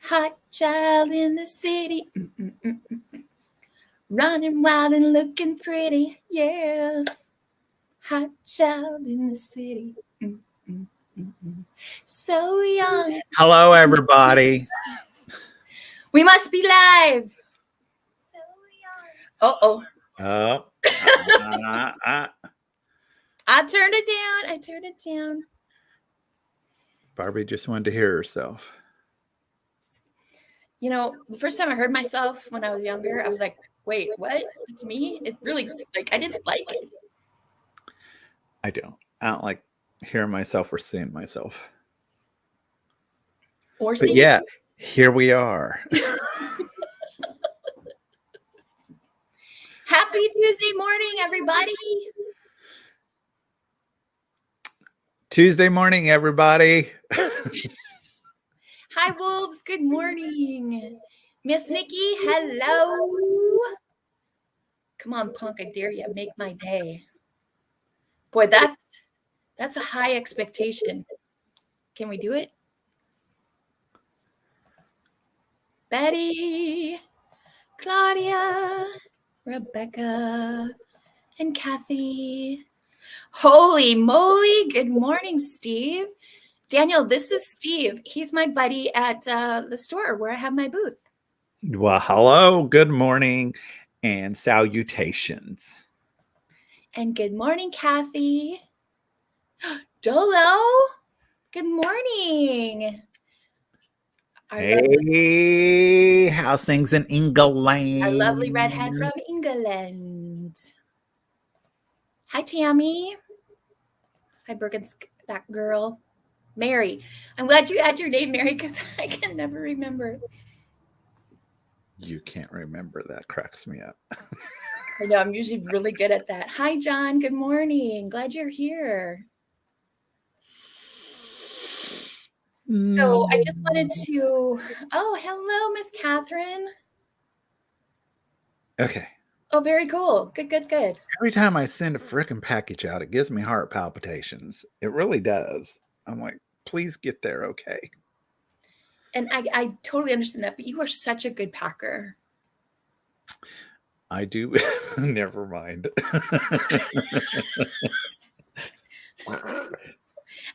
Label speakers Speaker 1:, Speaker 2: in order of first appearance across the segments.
Speaker 1: Hot child in the city. Running wild and looking pretty. Yeah. Hot child in the city. So young.
Speaker 2: Hello, everybody.
Speaker 1: We must be live. So young. I turned it down.
Speaker 2: Barbie just wanted to hear herself.
Speaker 1: You know, the first time I heard myself when I was younger, I was like, wait, what? It's me? It really, like, I didn't like it.
Speaker 2: I don't like hearing myself or seeing myself.
Speaker 1: Or
Speaker 2: but yeah, here we are.
Speaker 1: Happy Tuesday morning, everybody.
Speaker 2: Tuesday morning, everybody.
Speaker 1: Hi, Wolves. Good morning. Miss Nikki, hello. Come on, Punk. I dare you. Make my day. Boy, that's a high expectation. Can we do it? Betty, Claudia, Rebecca, and Kathy. Holy moly. Good morning, Steve. Daniel, this is Steve. He's my buddy at the store where I have my booth.
Speaker 2: Well, hello, good morning, and salutations.
Speaker 1: And good morning, Kathy. Dolo, good morning.
Speaker 2: Hey, how's things in England?
Speaker 1: Our lovely redhead from England. Hi, Tammy. Hi, Birkenstock girl. Mary. I'm glad you had your name, Mary, because I can never remember.
Speaker 2: You can't remember. That cracks me up.
Speaker 1: I know, I'm usually really good at that. Hi, John. Good morning. Glad you're here. So I just wanted to, hello, Miss Catherine.
Speaker 2: Okay.
Speaker 1: Oh, very cool. Good.
Speaker 2: Every time I send a frickin' package out, it gives me heart palpitations. It really does. I'm like, please get there, okay?
Speaker 1: And I totally understand that, but you are such a good packer.
Speaker 2: I do. Never mind.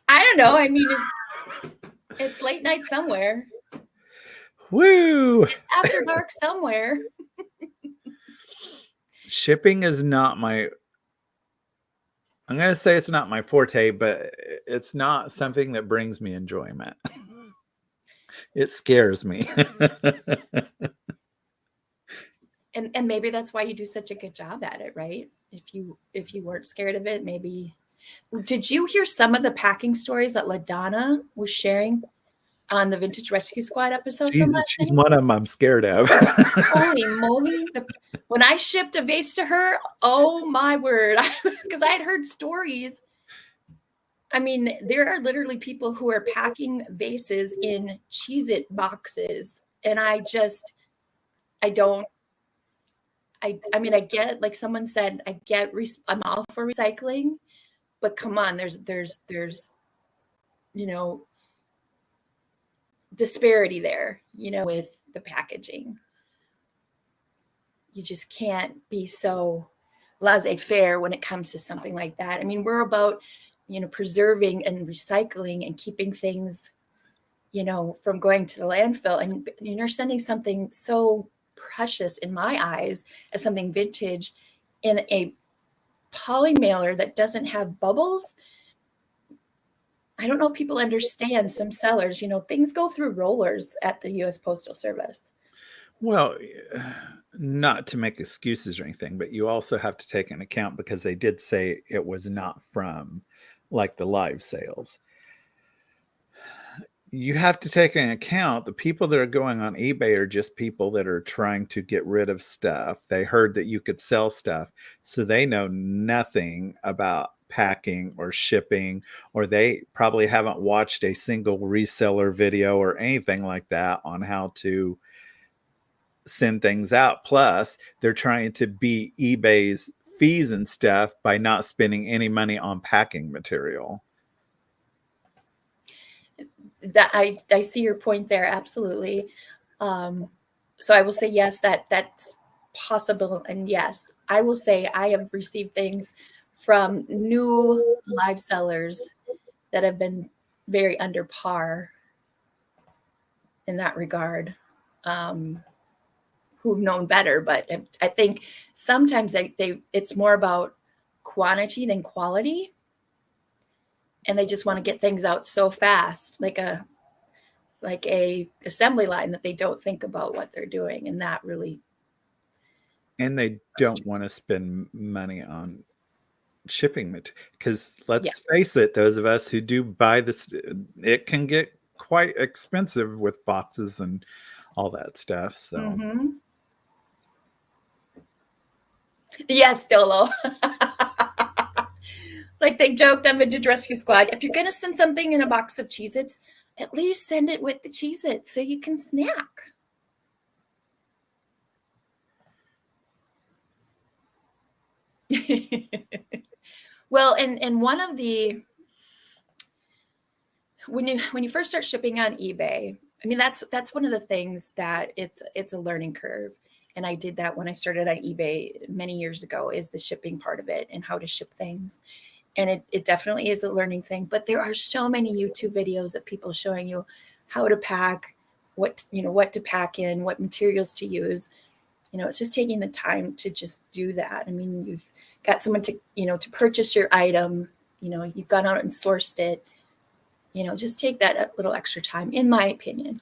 Speaker 1: I don't know. I mean, it's late night somewhere.
Speaker 2: Woo!
Speaker 1: It's after dark somewhere.
Speaker 2: Shipping is not my... I'm going to say it's not my forte, but it's not something that brings me enjoyment. It scares me.
Speaker 1: And maybe that's why you do such a good job at it, right? If you weren't scared of it, maybe. Did you hear some of the packing stories that LaDonna was sharing on the Vintage Rescue Squad episode?
Speaker 2: She's one of them I'm scared of.
Speaker 1: Holy moly. When I shipped a vase to her, oh my word, because I had heard stories. I mean, there are literally people who are packing vases in Cheez-It boxes. And I mean, I get, like someone said, I'm all for recycling, but come on, there's, disparity there, with the packaging. You just can't be so laissez-faire when it comes to something like that. I mean, we're about, preserving and recycling and keeping things, from going to the landfill. And you're sending something so precious in my eyes as something vintage in a poly mailer that doesn't have bubbles. I don't know if people understand. Some sellers, things go through rollers at the U.S. Postal Service.
Speaker 2: Well, not to make excuses or anything, but you also have to take into account, because they did say it was not from like the live sales. You have to take into account the people that are going on eBay are just people that are trying to get rid of stuff. They heard that you could sell stuff, so they know nothing about packing or shipping, or they probably haven't watched a single reseller video or anything like that on how to send things out. Plus, they're trying to beat eBay's fees and stuff by not spending any money on packing material.
Speaker 1: that I see your point there. Absolutely. So I will say, yes, that's possible. And yes, I will say I have received things from new live sellers that have been very under par in that regard, who've known better. But I think sometimes it's more about quantity than quality, and they just want to get things out so fast, like a assembly line, that they don't think about what they're doing, and that really.
Speaker 2: And they don't want to spend money on shipping material, because
Speaker 1: Yeah.
Speaker 2: let's face it, those of us who do buy this, it can get quite expensive with boxes and all that stuff. So
Speaker 1: Mm-hmm. Yes, Dolo. Like they joked on Vintage Rescue Squad, if you're gonna send something in a box of Cheez-Its, at least send it with the Cheez-Its so you can snack. Well, and one of the, when you first start shipping on eBay, I mean, that's one of the things that it's a learning curve. And I did that when I started on eBay many years ago, is the shipping part of it and how to ship things. And it definitely is a learning thing. But there are so many YouTube videos of people showing you how to pack, what to pack in, what materials to use. It's just taking the time to just do that. I mean, you've got someone to to purchase your item. You've gone out and sourced it. Just take that little extra time, in my opinion.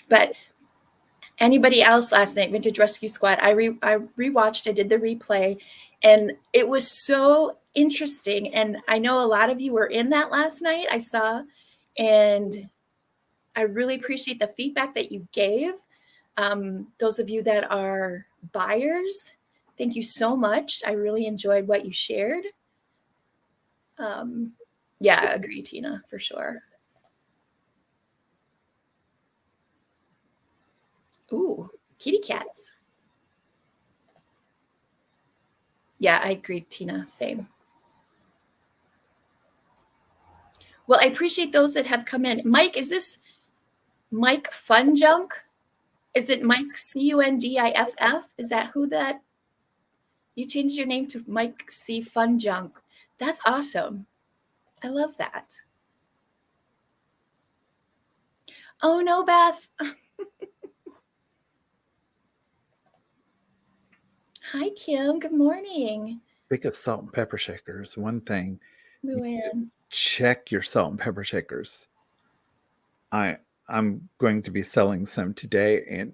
Speaker 1: But anybody else last night, Vintage Rescue Squad, I rewatched, I did the replay, and it was so interesting. And I know a lot of you were in that last night, I saw, and I really appreciate the feedback that you gave. Those of you that are buyers, thank you so much. I really enjoyed what you shared. Yeah, I agree, Tina, for sure. Ooh, kitty cats. Yeah, I agree, Tina. Same. Well, I appreciate those that have come in. Mike, is this Mike Funjunk? Is it Mike Cundiff? Is that who that? You changed your name to Mike C Funjunk. That's awesome. I love that. Oh no, Beth. Hi, Kim. Good morning.
Speaker 2: speaking of salt and pepper shakers, one thing,
Speaker 1: Luann.
Speaker 2: check your salt and pepper shakers. I'm going to be selling some today, and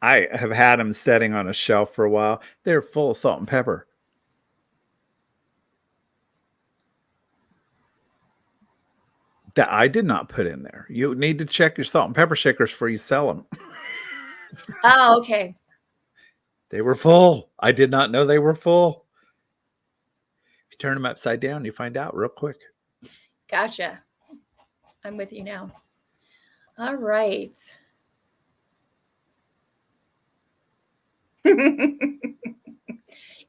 Speaker 2: I have had them setting on a shelf for a while. They're full of salt and pepper that I did not put in there. You need to check your salt and pepper shakers before you sell them.
Speaker 1: Oh, okay.
Speaker 2: They were full. I did not know they were full. If you turn them upside down, you find out real quick.
Speaker 1: Gotcha. I'm with you now. All right.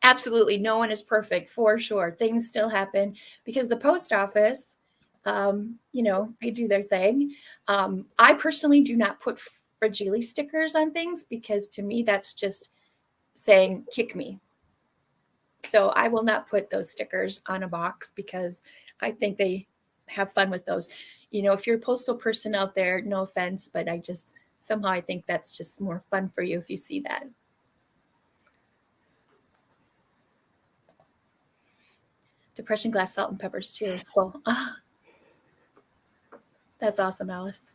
Speaker 1: Absolutely. No one is perfect, for sure. Things still happen because the post office, they do their thing. I personally do not put fragile stickers on things, because to me, that's just saying, kick me. So I will not put those stickers on a box, because I think they have fun with those. If you're a postal person out there, no offense, but somehow I think that's just more fun for you if you see that. Depression glass, salt and peppers too. Full. Oh, that's awesome, Alice.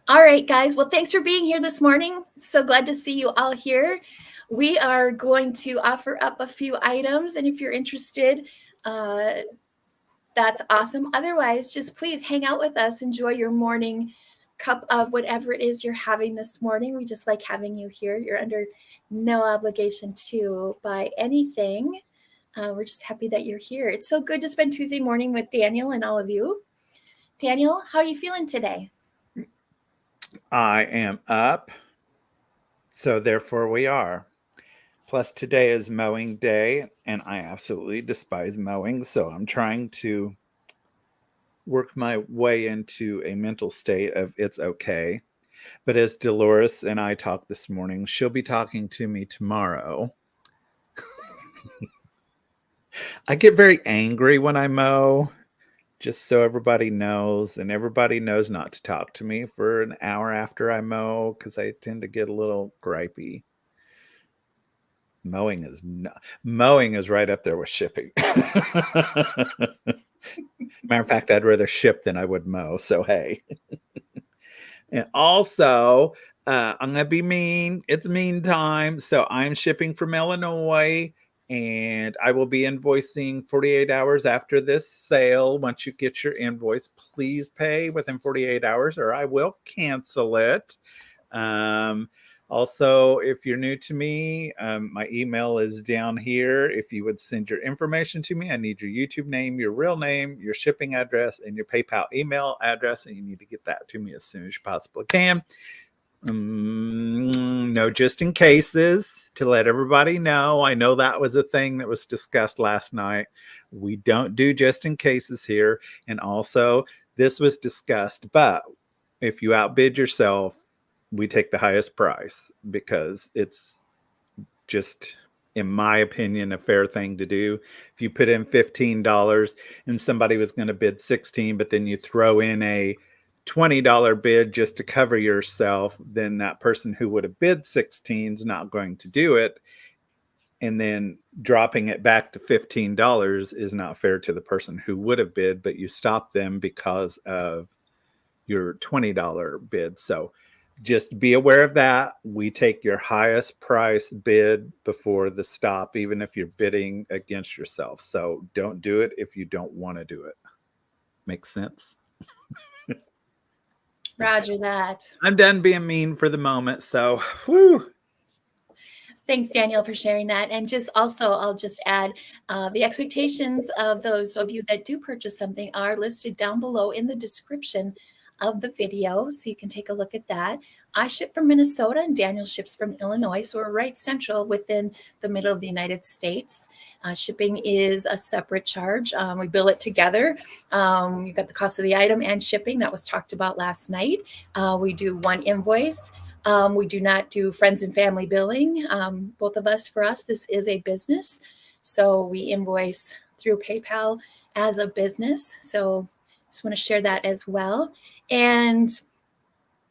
Speaker 1: All right, guys. Well, thanks for being here this morning. So glad to see you all here. We are going to offer up a few items, and if you're interested, that's awesome. Otherwise, just please hang out with us. Enjoy your morning cup of whatever it is you're having this morning. We just like having you here. You're under no obligation to buy anything. We're just happy that you're here. It's so good to spend Tuesday morning with Daniel and all of you. Daniel, how are you feeling today?
Speaker 2: I am up, so therefore we are. Plus, today is mowing day. and I absolutely despise mowing. So I'm trying to work my way into a mental state of it's okay. But as Dolores and I talked this morning, she'll be talking to me tomorrow. I get very angry when I mow, just so everybody knows, and everybody knows not to talk to me for an hour after I mow because I tend to get a little gripey. Mowing is right up there with shipping. Matter of fact, I'd rather ship than I would mow. So hey. And also, I'm gonna be mean. It's mean time. So I'm shipping from Illinois, and I will be invoicing 48 hours after this sale. Once you get your invoice, please pay within 48 hours, or I will cancel it. Also, if you're new to me, my email is down here. If you would send your information to me, I need your YouTube name, your real name, your shipping address, and your PayPal email address. And you need to get that to me as soon as you possibly can. No, just in cases, to let everybody know. I know that was a thing that was discussed last night. We don't do just in cases here. And also, this was discussed, but if you outbid yourself, we take the highest price because it's just, in my opinion, a fair thing to do. If you put in $15 and somebody was going to bid 16, but then you throw in a $20 bid just to cover yourself, then that person who would have bid 16 is not going to do it. And then dropping it back to $15 is not fair to the person who would have bid, but you stop them because of your $20 bid. So just be aware of that. We take your highest price bid before the stop, even if you're bidding against yourself. So don't do it if you don't want to do it. Makes sense?
Speaker 1: Roger that.
Speaker 2: I'm done being mean for the moment. So, whew.
Speaker 1: Thanks, Daniel, for sharing that. And just also, I'll just add the expectations of those of you that do purchase something are listed down below in the description of the video. So you can take a look at that. I ship from Minnesota and Daniel ships from Illinois. So we're right central within the middle of the United States. Shipping is a separate charge. We bill it together. You've got the cost of the item and shipping that was talked about last night. We do one invoice. We do not do friends and family billing. Both of us, for us, this is a business. So we invoice through PayPal as a business. So just want to share that as well. And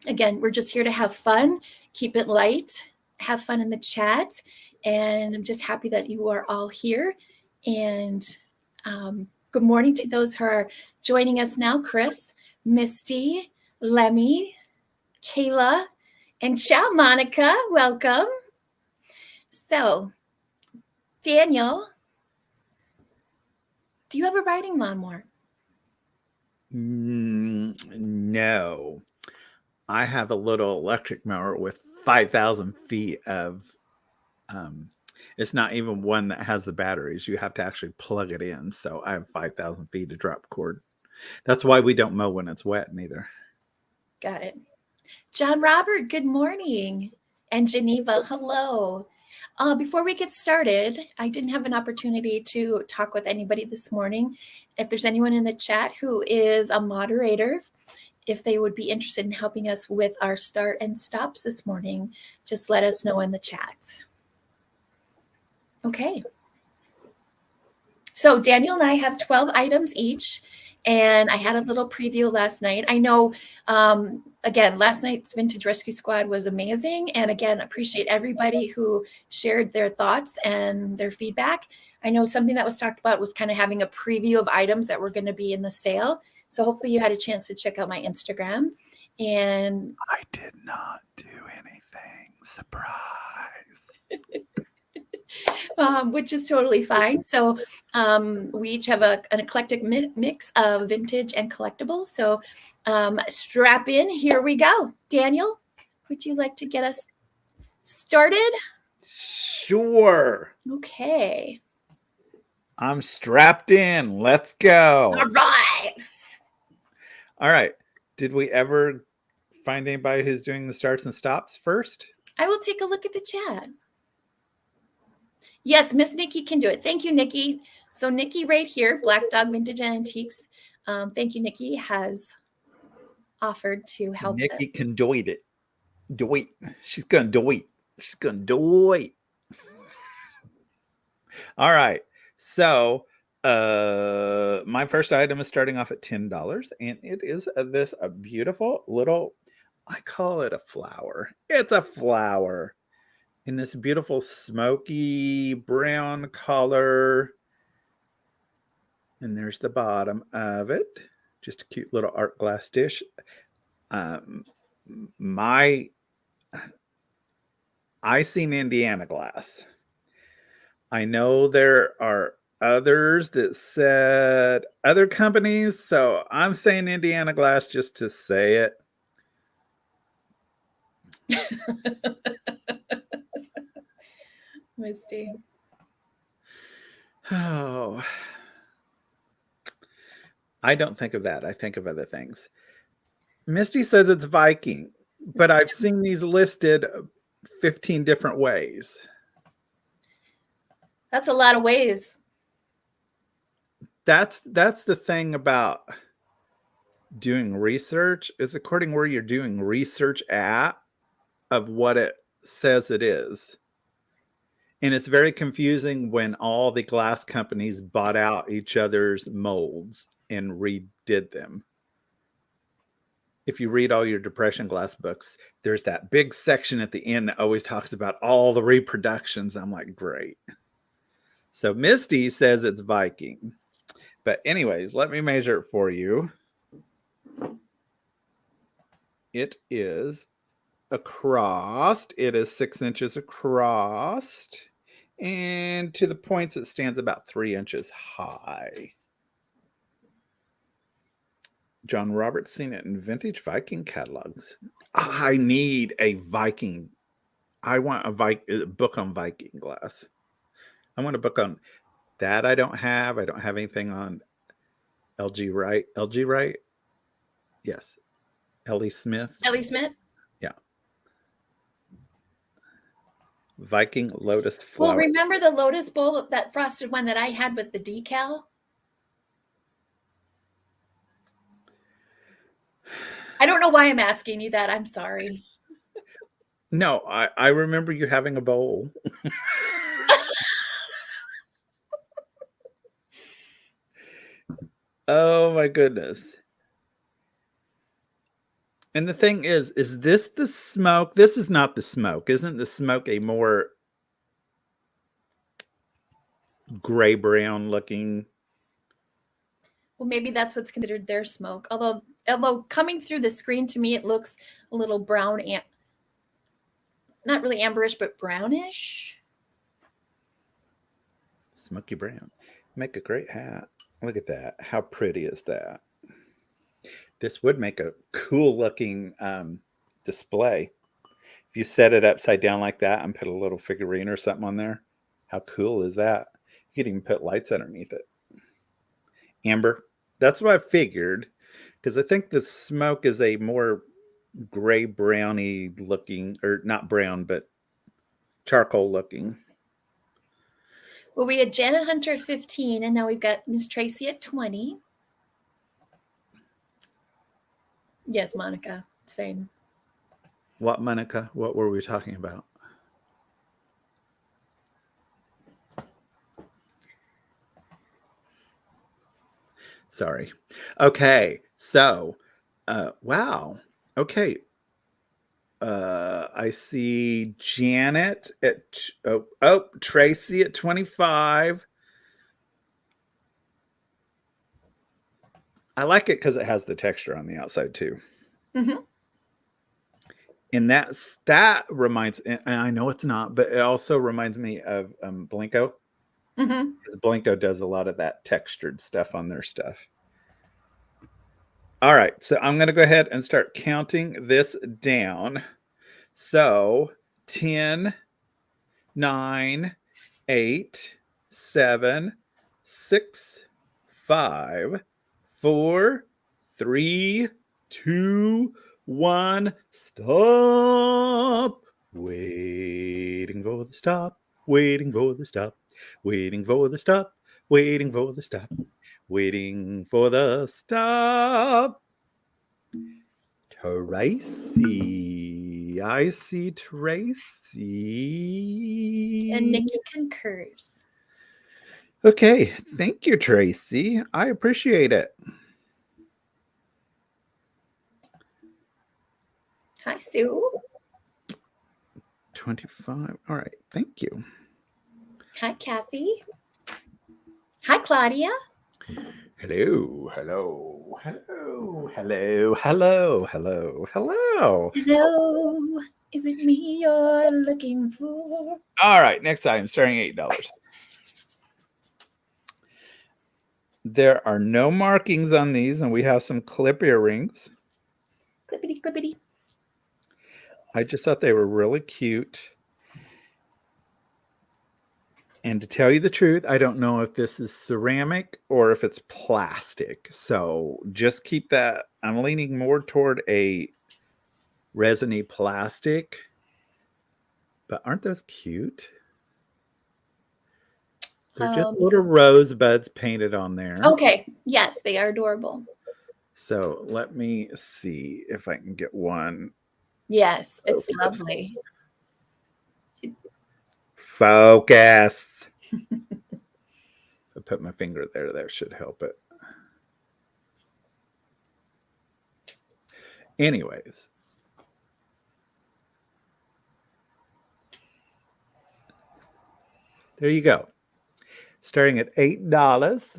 Speaker 1: again, we're just here to have fun, keep it light, have fun in the chat. And I'm just happy that you are all here. And good morning to those who are joining us now. Chris, Misty, Lemmy, Kayla, and ciao, Monica. Welcome. So, Daniel, do you have a riding lawnmower?
Speaker 2: No. I have a little electric mower with 5,000 feet of, it's not even one that has the batteries. You have to actually plug it in. So I have 5,000 feet of drop cord. That's why we don't mow when it's wet neither.
Speaker 1: Got it. John Robert, good morning. And Geneva, hello. Before we get started, I didn't have an opportunity to talk with anybody this morning. If there's anyone in the chat who is a moderator, if they would be interested in helping us with our start and stops this morning, just let us know in the chat. Okay. So Daniel and I have 12 items each, and I had a little preview last night. I know, again, last night's Vintage Rescue Squad was amazing. And again, appreciate everybody who shared their thoughts and their feedback. I know something that was talked about was kind of having a preview of items that were going to be in the sale. So hopefully you had a chance to check out my Instagram. And
Speaker 2: I did not do anything. Surprise.
Speaker 1: which is totally fine. So we each have an eclectic mix of vintage and collectibles. So strap in. Here we go. Daniel, would you like to get us started?
Speaker 2: Sure.
Speaker 1: Okay.
Speaker 2: I'm strapped in. Let's go.
Speaker 1: All right.
Speaker 2: All right. Did we ever find anybody who's doing the starts and stops first?
Speaker 1: I will take a look at the chat. Yes, Miss Nikki can do it. Thank you, Nikki. So Nikki right here, Black Dog Vintage and Antiques. Thank you, Nikki, has offered to help
Speaker 2: Nikki
Speaker 1: us.
Speaker 2: can do it. Do it. She's gonna do it. She's gonna do it. All right. So my first item is starting off at $10, and it is this a beautiful little, I call it a flower. It's a flower in this beautiful smoky brown color. And there's the bottom of it. Just a cute little art glass dish. My I seen Indiana glass. I know there are others that said other companies, so I'm saying Indiana glass just to say it.
Speaker 1: Misty.
Speaker 2: Oh, I don't think of that. I think of other things. Misty says it's Viking, but I've seen these listed 15 different ways.
Speaker 1: That's a lot of ways.
Speaker 2: That's the thing about doing research, is according where you're doing research at of what it says it is. And it's very confusing when all the glass companies bought out each other's molds and redid them. If you read all your depression glass books, there's that big section at the end that always talks about all the reproductions. I'm like, great. So Misty says it's Viking. But anyways, let me measure it for you. It is across. It is 6 inches across. And to the points, it stands about 3 inches high. John Roberts seen it in vintage Viking catalogs. I need a Viking. I want a book on Viking glass. I want a book on that. I don't have anything on LG Wright. LG Wright? Yes. Ellie Smith.
Speaker 1: Ellie Smith?
Speaker 2: Yeah. Viking Lotus Flower.
Speaker 1: Well, remember the Lotus Bowl, that frosted one that I had with the decal? I don't know why I'm asking you that. I'm sorry.
Speaker 2: No, I remember you having a bowl. Oh my goodness. And the thing is this the smoke? This is not the smoke. Isn't the smoke a more gray brown looking?
Speaker 1: Well, maybe that's what's considered their smoke. Although coming through the screen to me, it looks a little brown and not really amberish, but brownish.
Speaker 2: Smoky brown. Make a great hat. Look at that. How pretty is that? This would make a cool looking display. If you set it upside down like that and put a little figurine or something on there, how cool is that? You could even put lights underneath it. Amber, that's what I figured, because I think the smoke is a more gray browny looking, or not brown, but charcoal looking.
Speaker 1: Well, we had Janet Hunter at 15, and now we've got Miss Tracy at 20. Yes, Monica, same.
Speaker 2: What, Monica? What were we talking about? Sorry. Okay, so, wow. Okay. I see Janet at, Tracy at 25. I like it because it has the texture on the outside too.
Speaker 1: Mm-hmm.
Speaker 2: And that reminds, and I know it's not, but it also reminds me of Blinko.
Speaker 1: Mm-hmm.
Speaker 2: Because Blinko does a lot of that textured stuff on their stuff. All right, so I'm going to go ahead and start counting this down. So 10, 9, 8, 7, 6, 5, 4, 3, 2, 1. Stop. Waiting for the stop. Waiting for the stop. Waiting for the stop. Waiting for the stop. Waiting for the stop. Tracy. I see Tracy.
Speaker 1: And Nikki concurs.
Speaker 2: Okay. Thank you, Tracy. I appreciate it.
Speaker 1: Hi, Sue.
Speaker 2: 25. All right. Thank you.
Speaker 1: Hi, Kathy. Hi, Claudia.
Speaker 2: Hello. Hello. Hello. Hello. Hello. Hello. Hello.
Speaker 1: Hello. Is it me you're looking for?
Speaker 2: All right. Next item starting $8. There are no markings on these, and we have some clip earrings.
Speaker 1: Clippity, clippity.
Speaker 2: I just thought they were really cute. And to tell you the truth, I don't know if this is ceramic or if it's plastic. So just keep that. I'm leaning more toward a resiny plastic. But aren't those cute? They're just little rosebuds painted on there.
Speaker 1: Okay. Yes, they are adorable.
Speaker 2: So let me see if I can get one.
Speaker 1: Yes, it's lovely.
Speaker 2: Focus. I put my finger there. That should help it. Anyways. There you go. Starting at $8.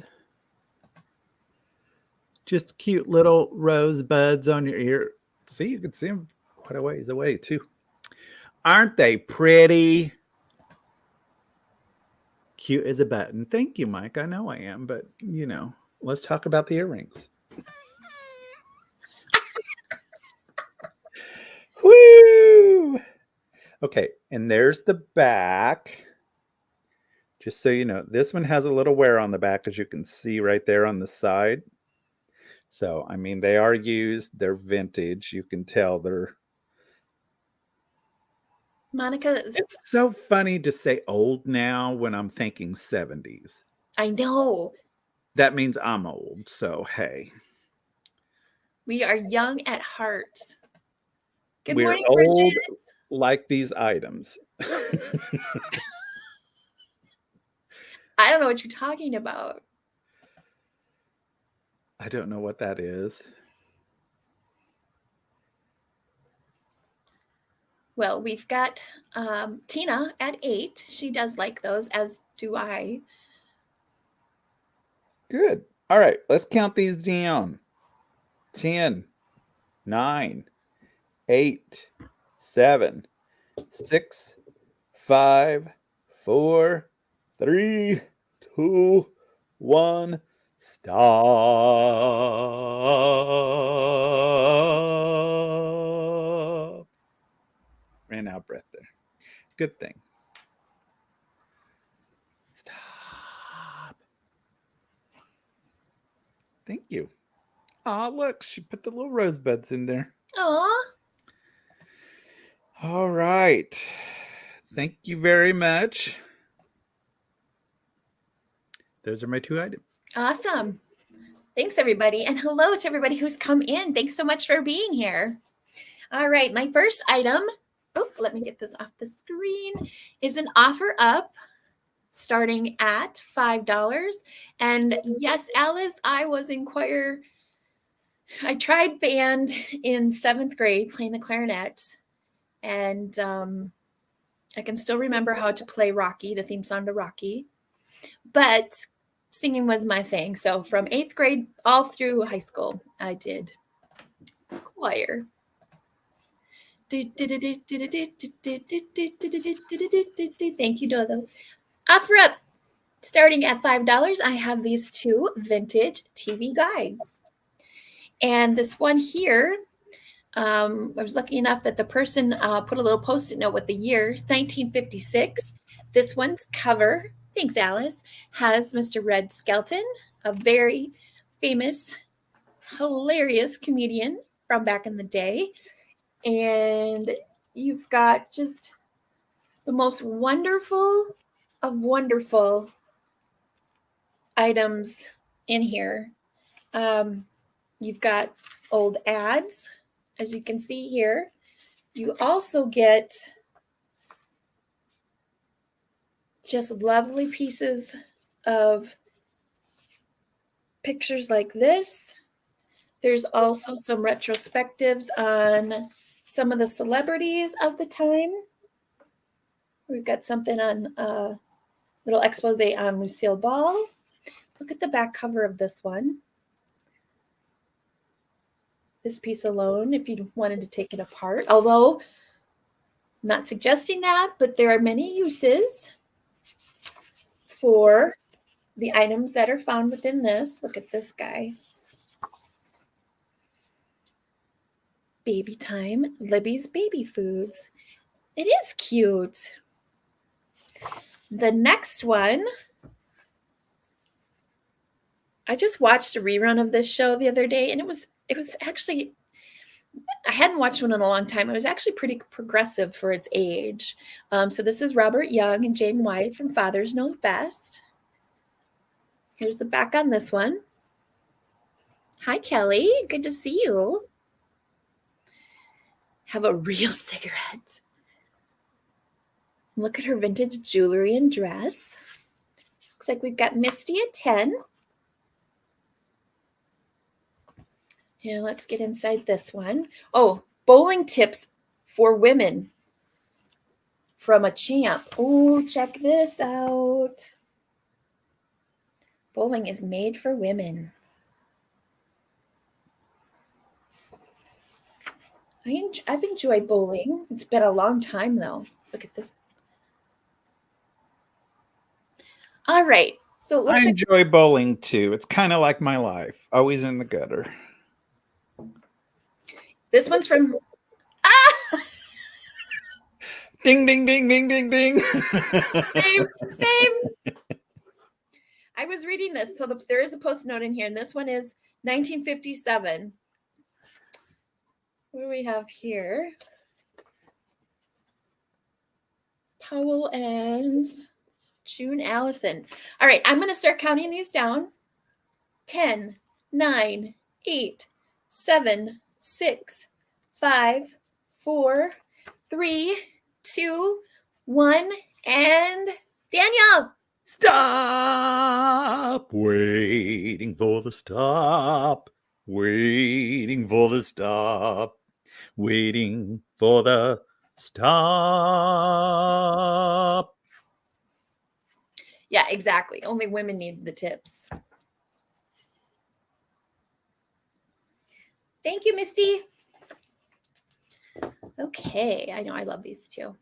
Speaker 2: Just cute little rosebuds on your ear. See, you can see them quite a ways away too. Aren't they pretty? Cute as a button. Thank you, Mike. I know I am, but you know, let's talk about the earrings. Woo! Okay, and there's the back. Just so you know, this one has a little wear on the back, as you can see right there on the side. So, I mean, they are used. They're vintage. You can tell they're...
Speaker 1: Monica,
Speaker 2: it's so funny to say old now when I'm thinking 70s.
Speaker 1: I know.
Speaker 2: That means I'm old. So, hey.
Speaker 1: We are young at heart. Good
Speaker 2: We're
Speaker 1: morning,
Speaker 2: old
Speaker 1: Bridget.
Speaker 2: like these items.
Speaker 1: I don't know what you're talking about.
Speaker 2: I don't know what that is.
Speaker 1: Well, we've got Tina at 8. She does like those, as do I.
Speaker 2: Good. All right, let's count these down. 10, 9, 8, 7, 6, 5, 4, 3, 2, 1. Stop. Ran out of breath there. Good thing. Stop. Thank you. Aw, look, she put the little rosebuds in there.
Speaker 1: Aw.
Speaker 2: All right. Thank you very much. Those are my 2 items.
Speaker 1: Awesome. Thanks, everybody. And hello to everybody who's come in. Thanks so much for being here. All right. My first item, let me get this off the screen, is an offer up starting at $5. And yes, Alice, I was in choir. I tried band in 7th grade playing the clarinet. And I can still remember how to play Rocky, the theme song to Rocky. But singing was my thing. So from 8th grade all through high school, I did choir. Thank you, Dodo. Offer up. Starting at $5, I have these 2 vintage TV guides. And this one here, I was lucky enough that the person put a little Post-it note with the year, 1956. This one's cover, thanks, Alice, has Mr. Red Skelton, a very famous, hilarious comedian from back in the day. And you've got just the most wonderful of wonderful items in here. You've got old ads, as you can see here. You also get just lovely pieces of pictures like this. There's also some retrospectives on some of the celebrities of the time. We've got something on a little expose on Lucille Ball. Look at the back cover of this one. This piece alone, if you wanted to take it apart, although I'm not suggesting that, but there are many uses for the items that are found within this. Look at this guy. Baby Time, Libby's Baby Foods. It is cute. The next one, I just watched a rerun of this show the other day, and it was actually, I hadn't watched one in a long time. It was actually pretty progressive for its age. So this is Robert Young and Jane White from Father's Knows Best. Here's the back on this one. Hi, Kelly. Good to see you. Have a real cigarette. Look at her vintage jewelry and dress. Looks like we've got Misty at 10. Yeah, let's get inside this one. Oh, bowling tips for women from a champ. Oh, check this out. Bowling is made for women. I've enjoyed bowling. It's been a long time, though. Look at this. All right. So it looks
Speaker 2: I enjoy bowling, too. It's kind of like my life. Always in the gutter.
Speaker 1: This one's from...
Speaker 2: Ding, ding, ding, ding, ding, ding.
Speaker 1: Same. I was reading this. So there is a post note in here, and this one is 1957. What do we have here? Powell and June Allison. All right, I'm going to start counting these down. 10, 9, 8, 7, 6, 5, 4, 3, 2, 1, and Danielle.
Speaker 2: Stop. Waiting for the stop. Waiting for the stop. Waiting for the stop.
Speaker 1: Yeah, exactly. Only women need the tips. Thank you, Misty. Okay, I know I love these too.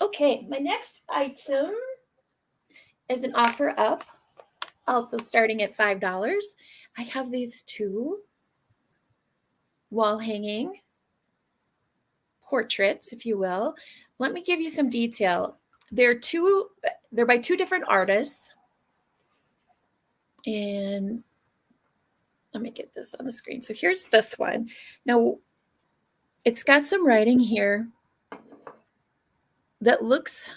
Speaker 1: Okay, my next item is an offer up, also starting at $5. I have these two wall hanging portraits, if you will. Let me give you some detail. They're by two different artists. And let me get this on the screen. So here's this one. Now, it's got some writing here that looks,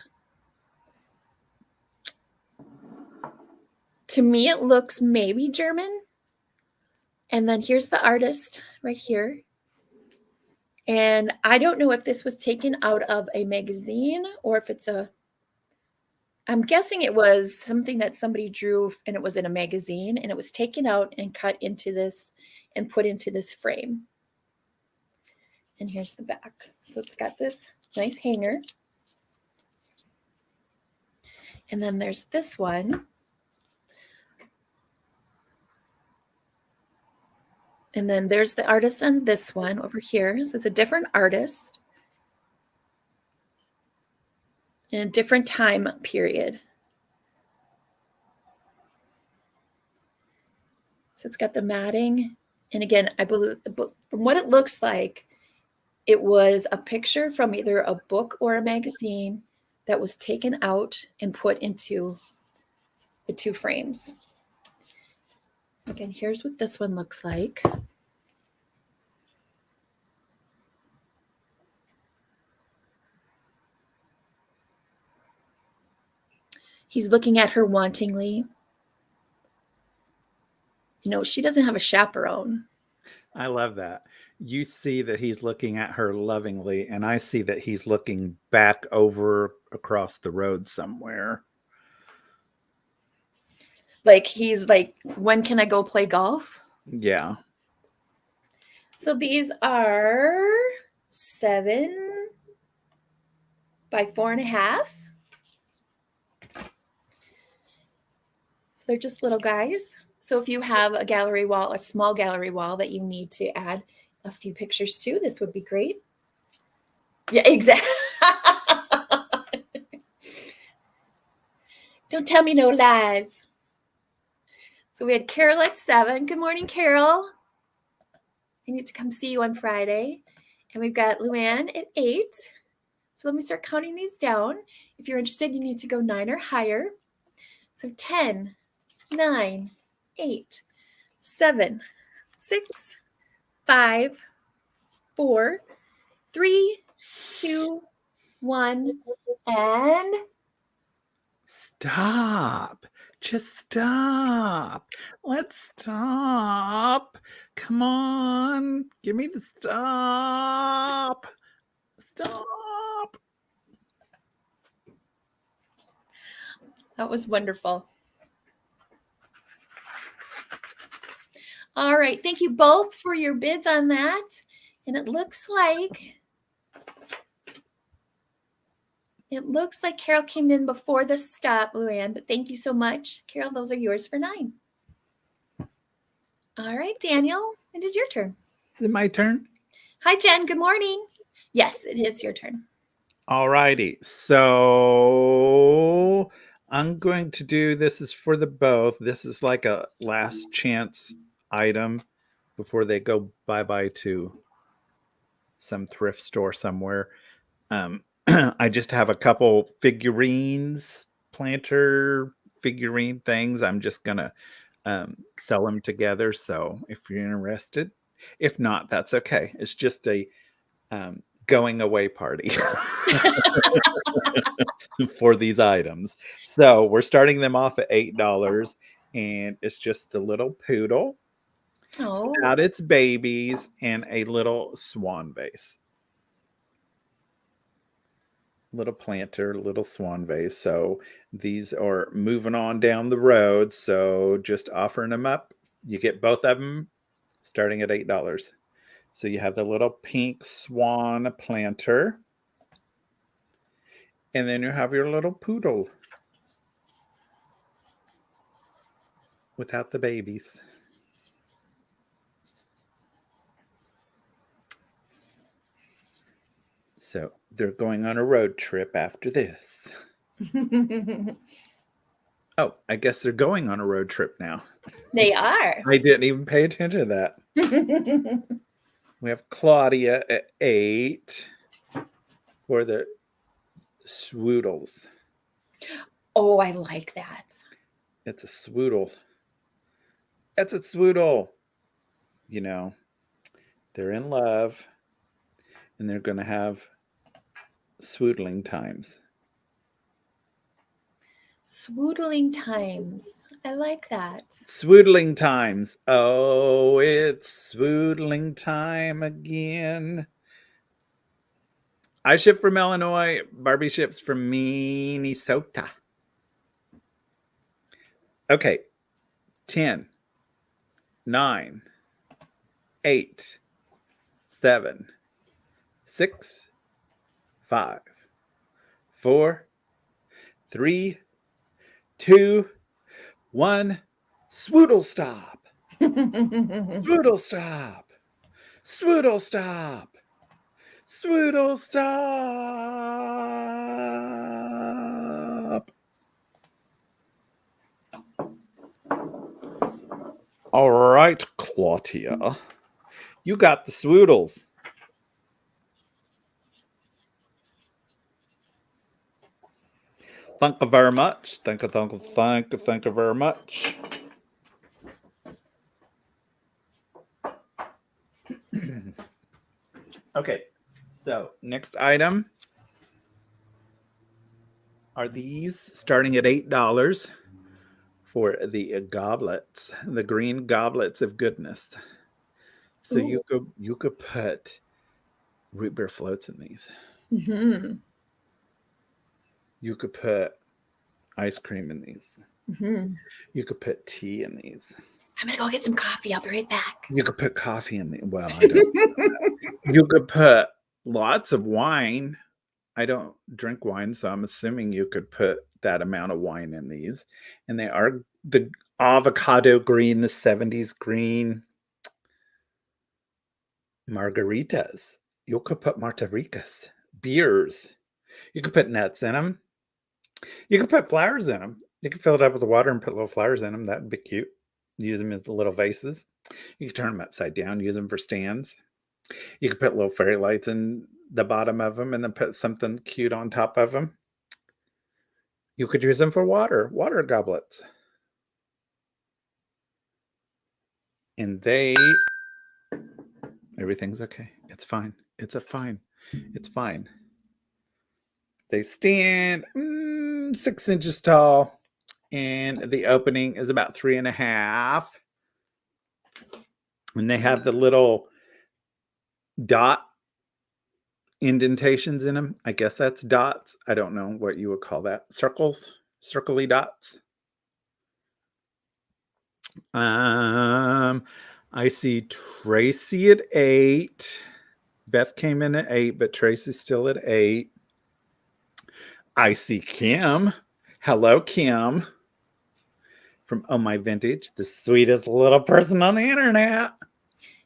Speaker 1: to me, it looks maybe German. And then here's the artist right here. And I don't know if this was taken out of a magazine or if it's I'm guessing it was something that somebody drew and it was in a magazine and it was taken out and cut into this and put into this frame. And here's the back. So it's got this nice hanger. And then there's this one. And then there's the artist on this one over here. So it's a different artist in a different time period. So it's got the matting. And again, I believe from what it looks like, it was a picture from either a book or a magazine that was taken out and put into the two frames. Again, here's what this one looks like. He's looking at her wantingly. You know, she doesn't have a chaperone.
Speaker 2: I love that. You see that he's looking at her lovingly, and I see that he's looking back over across the road somewhere.
Speaker 1: Like he's like, when can I go play golf?
Speaker 2: Yeah.
Speaker 1: So these are 7 by 4.5. So they're just little guys. So if you have a gallery wall, a small gallery wall that you need to add a few pictures to, this would be great. Yeah, exactly. Don't tell me no lies. So we had Carol at 7. Good morning, Carol. I need to come see you on Friday. And we've got Luann at 8. So let me start counting these down. If you're interested, you need to go 9 or higher. So 10, 9, 8, 7, 6, 5, 4, 3, 2, 1, and
Speaker 2: Stop. Just stop. Let's stop. Come on. Give me the stop. Stop.
Speaker 1: that was wonderful. All right. Thank you both for your bids on that. And it looks like Carol came in before the stop, Luann, but thank you so much. Carol, those are yours for 9. All right, Daniel, it is your turn.
Speaker 2: Is it my turn?
Speaker 1: Hi, Jen. Good morning. Yes, it is your turn.
Speaker 2: All righty. So I'm going to do, this is for the both. This is like a last chance item before they go bye-bye to some thrift store somewhere. I just have a couple figurines, planter figurine things. I'm just gonna sell them together. So if you're interested, if not, that's okay. It's just a going away party for these items. So we're starting them off at $8, and it's just the little poodle without its babies and a little swan vase. Little planter, little swan vase. So these are moving on down the road. So just offering them up. You get both of them starting at $8. So you have the little pink swan planter. And then you have your little poodle without the babies. So they're going on a road trip after this. Oh, I guess they're going on a road trip now.
Speaker 1: They are.
Speaker 2: I didn't even pay attention to that. We have Claudia at 8 for the swoodles.
Speaker 1: Oh, I like that.
Speaker 2: It's a swoodle. It's a swoodle. You know, they're in love and they're going to have swoodling times.
Speaker 1: Swoodling times. I like that.
Speaker 2: Swoodling times. Oh, it's swoodling time again. I ship from Illinois. Barbie ships from Minnesota. Okay. 10, 9, 8, 7, 6, 5, 4, 3, 2, 1. Swoodle stop. Swoodle stop. Swoodle stop. Swoodle stop. All right, Claudia. You got the swoodles. Thank you very much. Thank you very much. Okay, so next item. are these starting at $8 for the goblets, the green goblets of goodness. So
Speaker 1: Ooh.
Speaker 2: you could put root beer floats in these.
Speaker 1: Mm-hmm.
Speaker 2: You could put ice cream in these.
Speaker 1: Mm-hmm.
Speaker 2: You could put tea in these.
Speaker 1: I'm gonna go get some coffee. I'll be right back.
Speaker 2: You could put coffee in these. Well, I don't. You could put lots of wine. I don't drink wine, so I'm assuming you could put that amount of wine in these. And they are the avocado green, the 70s green margaritas. You could put margaritas, beers. You could put nuts in them. You could put flowers in them. You could fill it up with water and put little flowers in them. That'd be cute. Use them as the little vases. You could turn them upside down, use them for stands. You could put little fairy lights in the bottom of them and then put something cute on top of them. You could use them for water goblets. And everything's okay. It's fine. It's fine. They stand 6 inches tall, and the opening is about 3.5. And they have the little dot indentations in them. I guess that's dots. I don't know what you would call that. Circles, circly dots. I see Tracy at 8. Beth came in at 8, but Tracy's still at 8. I see Kim. Hello, Kim. From Oh My Vintage, the sweetest little person on the internet.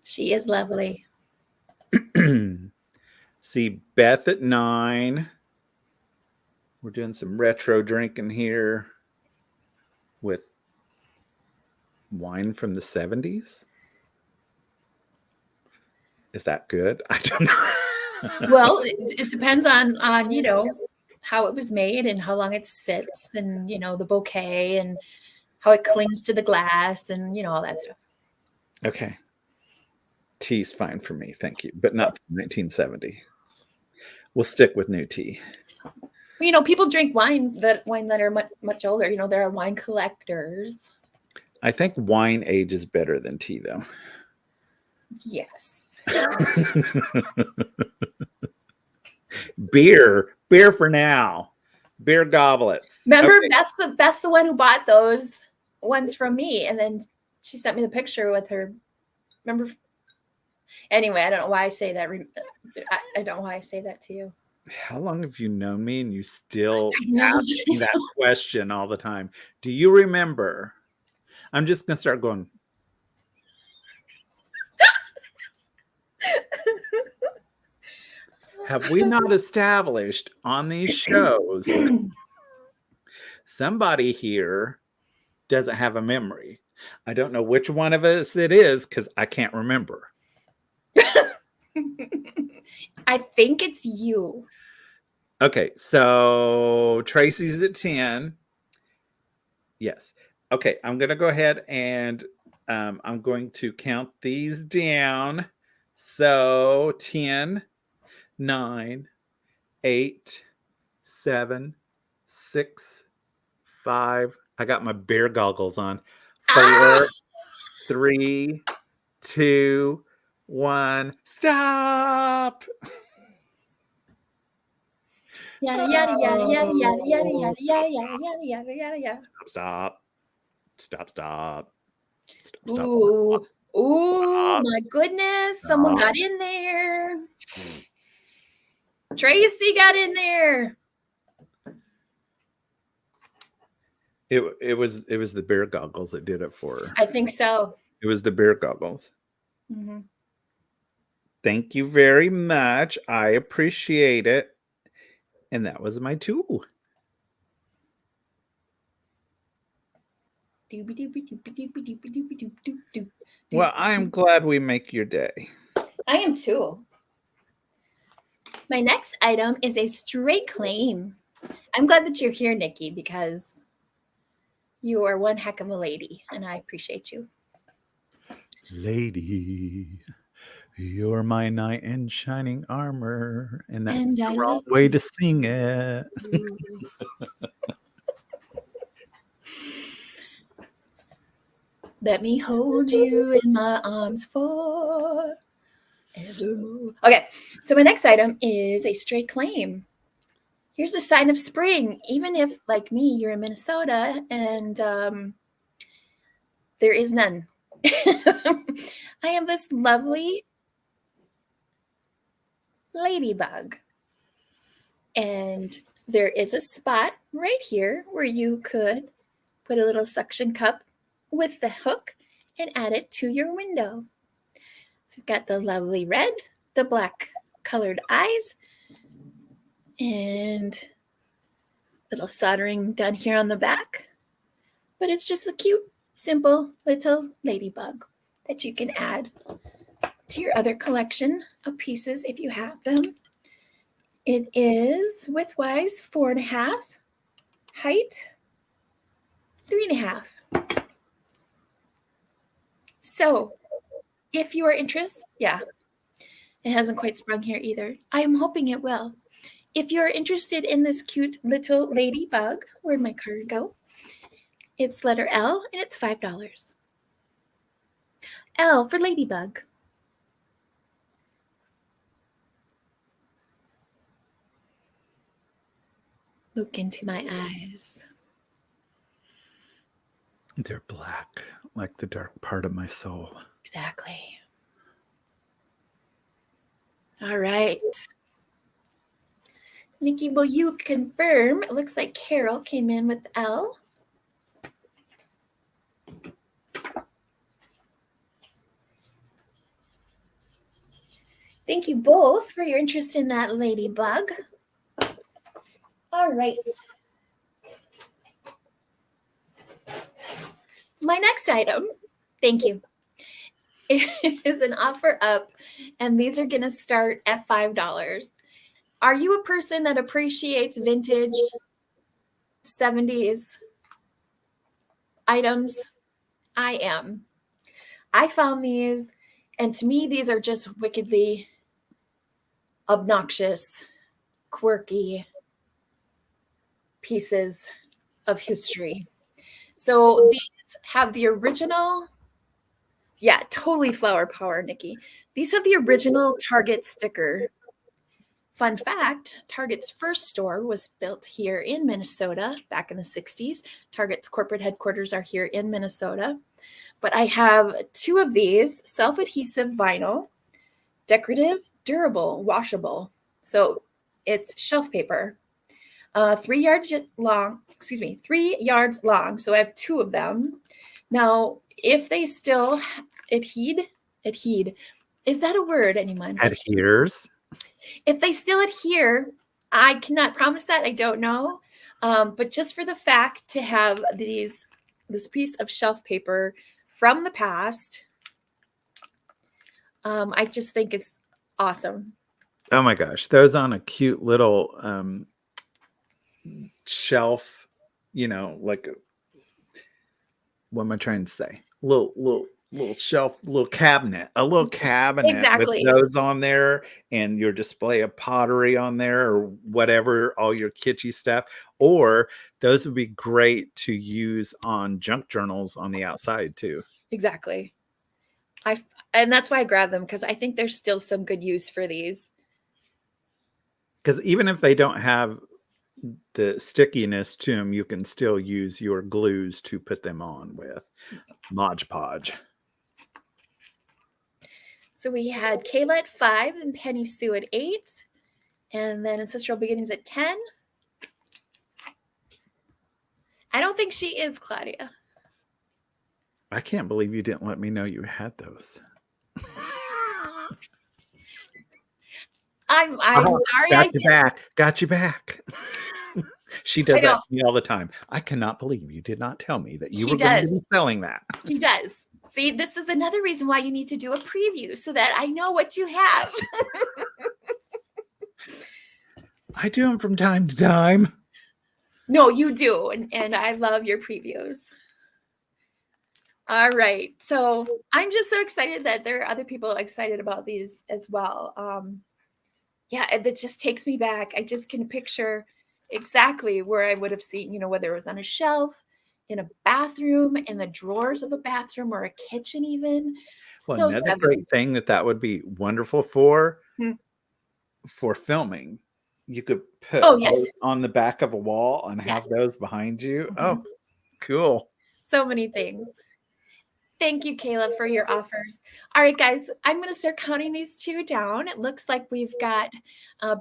Speaker 1: She is lovely.
Speaker 2: See Beth at 9. We're doing some retro drinking here with wine from the 70s. Is that good? I don't know.
Speaker 1: Well, it depends on how it was made and how long it sits, and the bouquet and how it clings to the glass, and all that stuff.
Speaker 2: Okay. Tea's fine for me, thank you, but not from 1970. We'll stick with new tea.
Speaker 1: People drink wine that are much older. There are wine collectors.
Speaker 2: I think wine ages better than tea, though.
Speaker 1: Yes.
Speaker 2: Beer for now. Beer goblets.
Speaker 1: Remember, okay. That's the one who bought those ones from me, and then she sent me the picture with her. Remember? Anyway, I don't know why I say that. I don't know why I say that to you.
Speaker 2: How long have you known me and you still ask me that question all the time? Do you remember? I'm just going to start going. Have we not established on these shows somebody here doesn't have a memory? I don't know which one of us it is because I can't remember.
Speaker 1: I think it's you.
Speaker 2: Okay, so Tracy's at 10. Yes. Okay, I'm going to go ahead and I'm going to count these down. So 10, 9, 8, 7, 6, 5. I got my bear goggles on. 4, 3, 2, 1. Stop.
Speaker 1: Yada yada yada yada yada yada yada yada yada yada yada yada.
Speaker 2: Stop.
Speaker 1: Ooh, my goodness! Someone got in there. Tracy got in there.
Speaker 2: It was the bear goggles that did it for her.
Speaker 1: I think so.
Speaker 2: It was the bear goggles.
Speaker 1: Mm-hmm.
Speaker 2: Thank you very much. I appreciate it. And that was my tool. Well, I am glad we make your day.
Speaker 1: I am too. My next item is a straight claim. I'm glad that you're here, Nikki, because you are one heck of a lady, and I appreciate you.
Speaker 2: Lady, You're my knight in shining armor. And that's
Speaker 1: And
Speaker 2: the
Speaker 1: I
Speaker 2: wrong
Speaker 1: love
Speaker 2: way to sing it.
Speaker 1: you. Let me hold you in my arms forevermore. Okay, so my next item is a stray claim. Here's a sign of spring, even if, like me, you're in Minnesota and there is none. I have this lovely ladybug. And there is a spot right here where you could put a little suction cup with the hook and add it to your window. So we've got the lovely red, the black colored eyes, and little soldering done here on the back. But it's just a cute, simple little ladybug that you can add to your other collection of pieces if you have them. It is widthwise 4.5, height 3.5. So if you are interested, it hasn't quite sprung here either. I am hoping it will. If you're interested in this cute little ladybug, where'd my card go? It's letter L and it's $5. L for ladybug. Look into my eyes.
Speaker 2: They're black, like the dark part of my soul.
Speaker 1: Exactly. All right. Nikki, will you confirm? It looks like Carol came in with L. Thank you both for your interest in that ladybug. All right. My next item, thank you, is an offer up, and these are going to start at $5. Are you a person that appreciates vintage 70s items? I am. I found these, and to me, these are just wickedly obnoxious, quirky pieces of history. So these have the original, totally flower power, Nikki. These have the original Target sticker. Fun fact, Target's first store was built here in Minnesota back in the 60s. Target's corporate headquarters are here in Minnesota. But I have 2 of these, self-adhesive vinyl, decorative, durable, washable. So it's shelf paper. 3 yards long, 3 yards long. So I have 2 of them. Now, if they still adhere, is that a word, anyone?
Speaker 2: Adheres?
Speaker 1: If they still adhere, I cannot promise that. I don't know. But just for the fact to have this piece of shelf paper from the past, I just think is awesome.
Speaker 2: Oh my gosh. Those on a cute little shelf, like what am I trying to say? Little shelf, a little cabinet
Speaker 1: Exactly.
Speaker 2: with those on there, and your display of pottery on there or whatever, all your kitschy stuff. Or those would be great to use on junk journals on the outside too.
Speaker 1: Exactly. And that's why I grabbed them, because I think there's still some good use for these.
Speaker 2: Because even if they don't have the stickiness to them, you can still use your glues to put them on with. Mod Podge.
Speaker 1: So we had Kayla at 5 and Penny Sue at 8. And then Ancestral Beginnings at 10. I don't think she is, Claudia.
Speaker 2: I can't believe you didn't let me know you had those.
Speaker 1: I'm sorry.
Speaker 2: Got you back. She does that to me all the time. I cannot believe you did not tell me that you were going to be selling that.
Speaker 1: He does. See, this is another reason why you need to do a preview so that I know what you have.
Speaker 2: I do them from time to time.
Speaker 1: No, you do. And I love your previews. All right. So I'm just so excited that there are other people excited about these as well. Yeah, that just takes me back. I just can picture exactly where I would have seen, whether it was on a shelf, in a bathroom, in the drawers of a bathroom or a kitchen even.
Speaker 2: Well,
Speaker 1: So
Speaker 2: another
Speaker 1: 70s.
Speaker 2: great thing that would be wonderful
Speaker 1: Hmm.
Speaker 2: for filming. You could
Speaker 1: Oh,
Speaker 2: put
Speaker 1: yes.
Speaker 2: those on the back of a wall and have
Speaker 1: Yes.
Speaker 2: those behind you.
Speaker 1: Mhm.
Speaker 2: Oh, cool.
Speaker 1: So many things. Thank you, Kayla, for your offers. All right, guys, I'm going to start counting these two down. It looks like we've got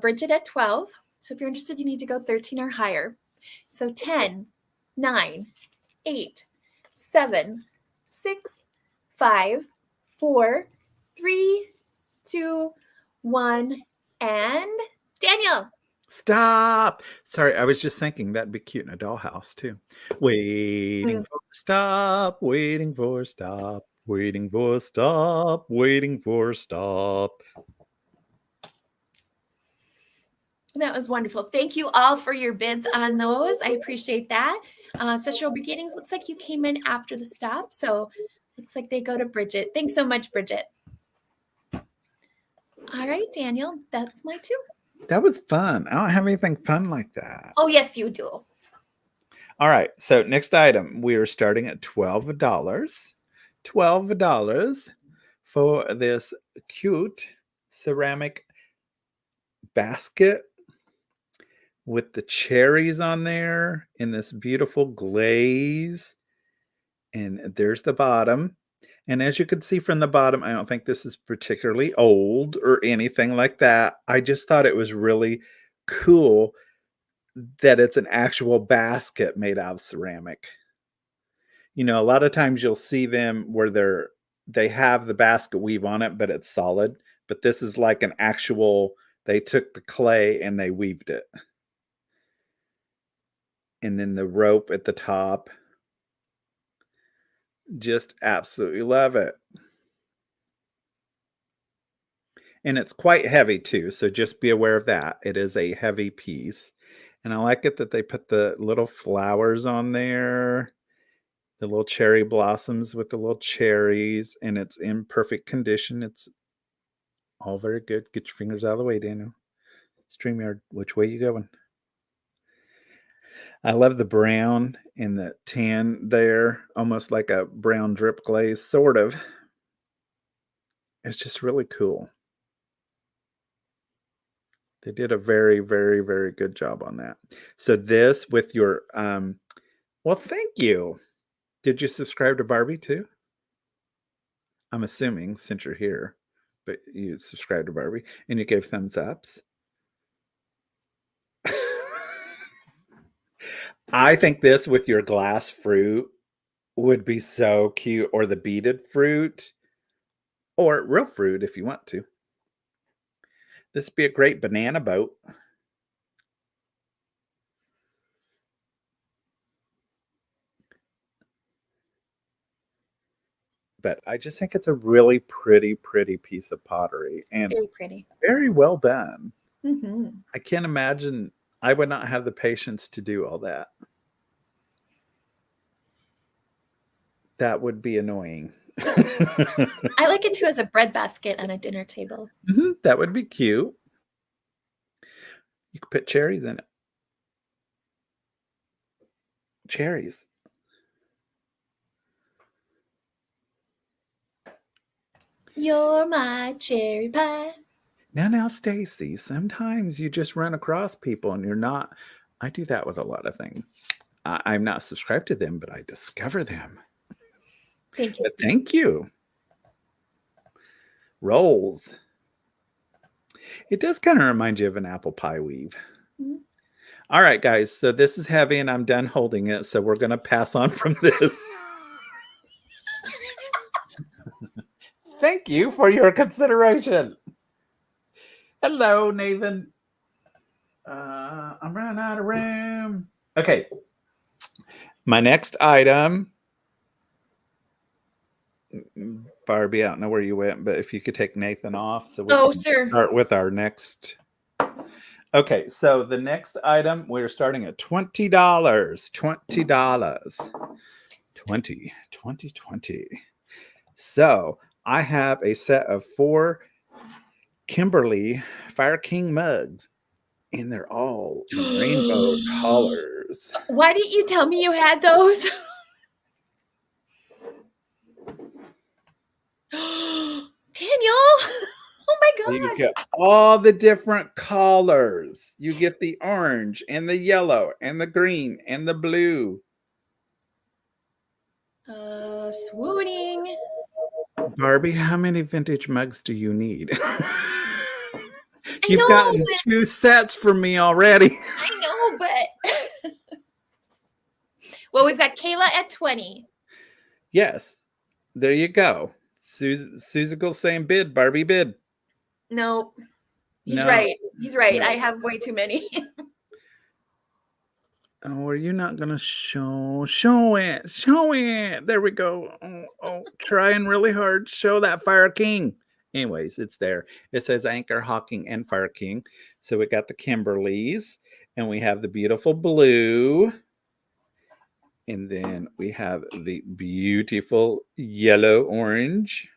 Speaker 1: Bridget at 12. So if you're interested, you need to go 13 or higher. So 10, 9, 8, 7, 6, 5, 4, 3, 2, 1, and Daniel.
Speaker 2: Stop. Sorry, I was just thinking that'd be cute in a dollhouse too. Waiting for stop, waiting for stop, waiting for stop, waiting for stop.
Speaker 1: That was wonderful. Thank you all for your bids on those. I appreciate that. Sexual Beginnings looks like you came in after the stop. So looks like they go to Bridget. Thanks so much, Bridget. All right, Daniel, that's my two.
Speaker 2: That was fun. I don't have anything fun like that.
Speaker 1: Oh, yes, you do.
Speaker 2: All right. So next item, we are starting at $12. $12 for this cute ceramic basket with the cherries on there in this beautiful glaze. And there's the bottom. And as you can see from the bottom, I don't think this is particularly old or anything like that. I just thought it was really cool that it's an actual basket made out of ceramic. A lot of times you'll see them where they have the basket weave on it, but it's solid. But this is like an actual, they took the clay and they weaved it. And then the rope at the top. Just absolutely love it. And it's quite heavy too, so just be aware of that. It is a heavy piece. And I like it that they put the little flowers on there, the little cherry blossoms with the little cherries, and it's in perfect condition. It's all very good. Get your fingers out of the way, Daniel. StreamYard, which way you going? I love the brown and the tan there, almost like a brown drip glaze, sort of. It's just really cool. They did a very, very, very good job on that. So this with your, well, thank you. Did you subscribe to Barbie too? I'm assuming since you're here, but you subscribed to Barbie and you gave thumbs ups. I think this with your glass fruit would be so cute, or the beaded fruit, or real fruit if you want to. This would be a great banana boat. But I just think it's a really pretty, pretty piece of pottery and
Speaker 1: Very pretty.
Speaker 2: very well done.
Speaker 1: Mm-hmm.
Speaker 2: I can't imagine, I would not have the patience to do all that. That would be annoying.
Speaker 1: I like it too as a bread basket on a dinner table.
Speaker 2: That would be cute. You could put cherries in it. Cherries.
Speaker 1: You're my cherry pie.
Speaker 2: Now, Stacy, sometimes you just run across people and you're not. I do that with a lot of things. I'm not subscribed to them, but I discover them.
Speaker 1: Thank you, Steve.
Speaker 2: Thank you. Rolls. It does kind of remind you of an apple pie weave. Mm-hmm. All right, guys. So this is heavy and I'm done holding it. So we're going to pass on from this. Thank you for your consideration. Hello, Nathan. I'm running out of room. Okay. My next item. Barbie, I don't know where you went, but if you could take Nathan off so we can start with our next. Okay, so the next item, we're starting at $20. $20. 2020. So I have a set of 4 Kimberly Fire King mugs, and they're all in rainbow colors.
Speaker 1: Why didn't you tell me you had those? Daniel! Oh my
Speaker 2: You
Speaker 1: gosh.
Speaker 2: get all the different colors. You get the orange and the yellow and the green and the blue.
Speaker 1: Swooning.
Speaker 2: Barbie, how many vintage mugs do you need?
Speaker 1: I
Speaker 2: You've
Speaker 1: know,
Speaker 2: gotten 2 sets from me already.
Speaker 1: I know, but well, we've got Kayla at 20.
Speaker 2: Yes, there you go. Susical saying bid, Barbie bid.
Speaker 1: No, he's
Speaker 2: No,
Speaker 1: right. He's right.
Speaker 2: no.
Speaker 1: I have way too many.
Speaker 2: Oh, are you not gonna show it? There we go. Trying really hard. Show that Fire King. Anyways, it's there. It says Anchor, Hawking, and Fire King. So we got the Kimberleys, and we have the beautiful blue, and then we have the beautiful yellow orange.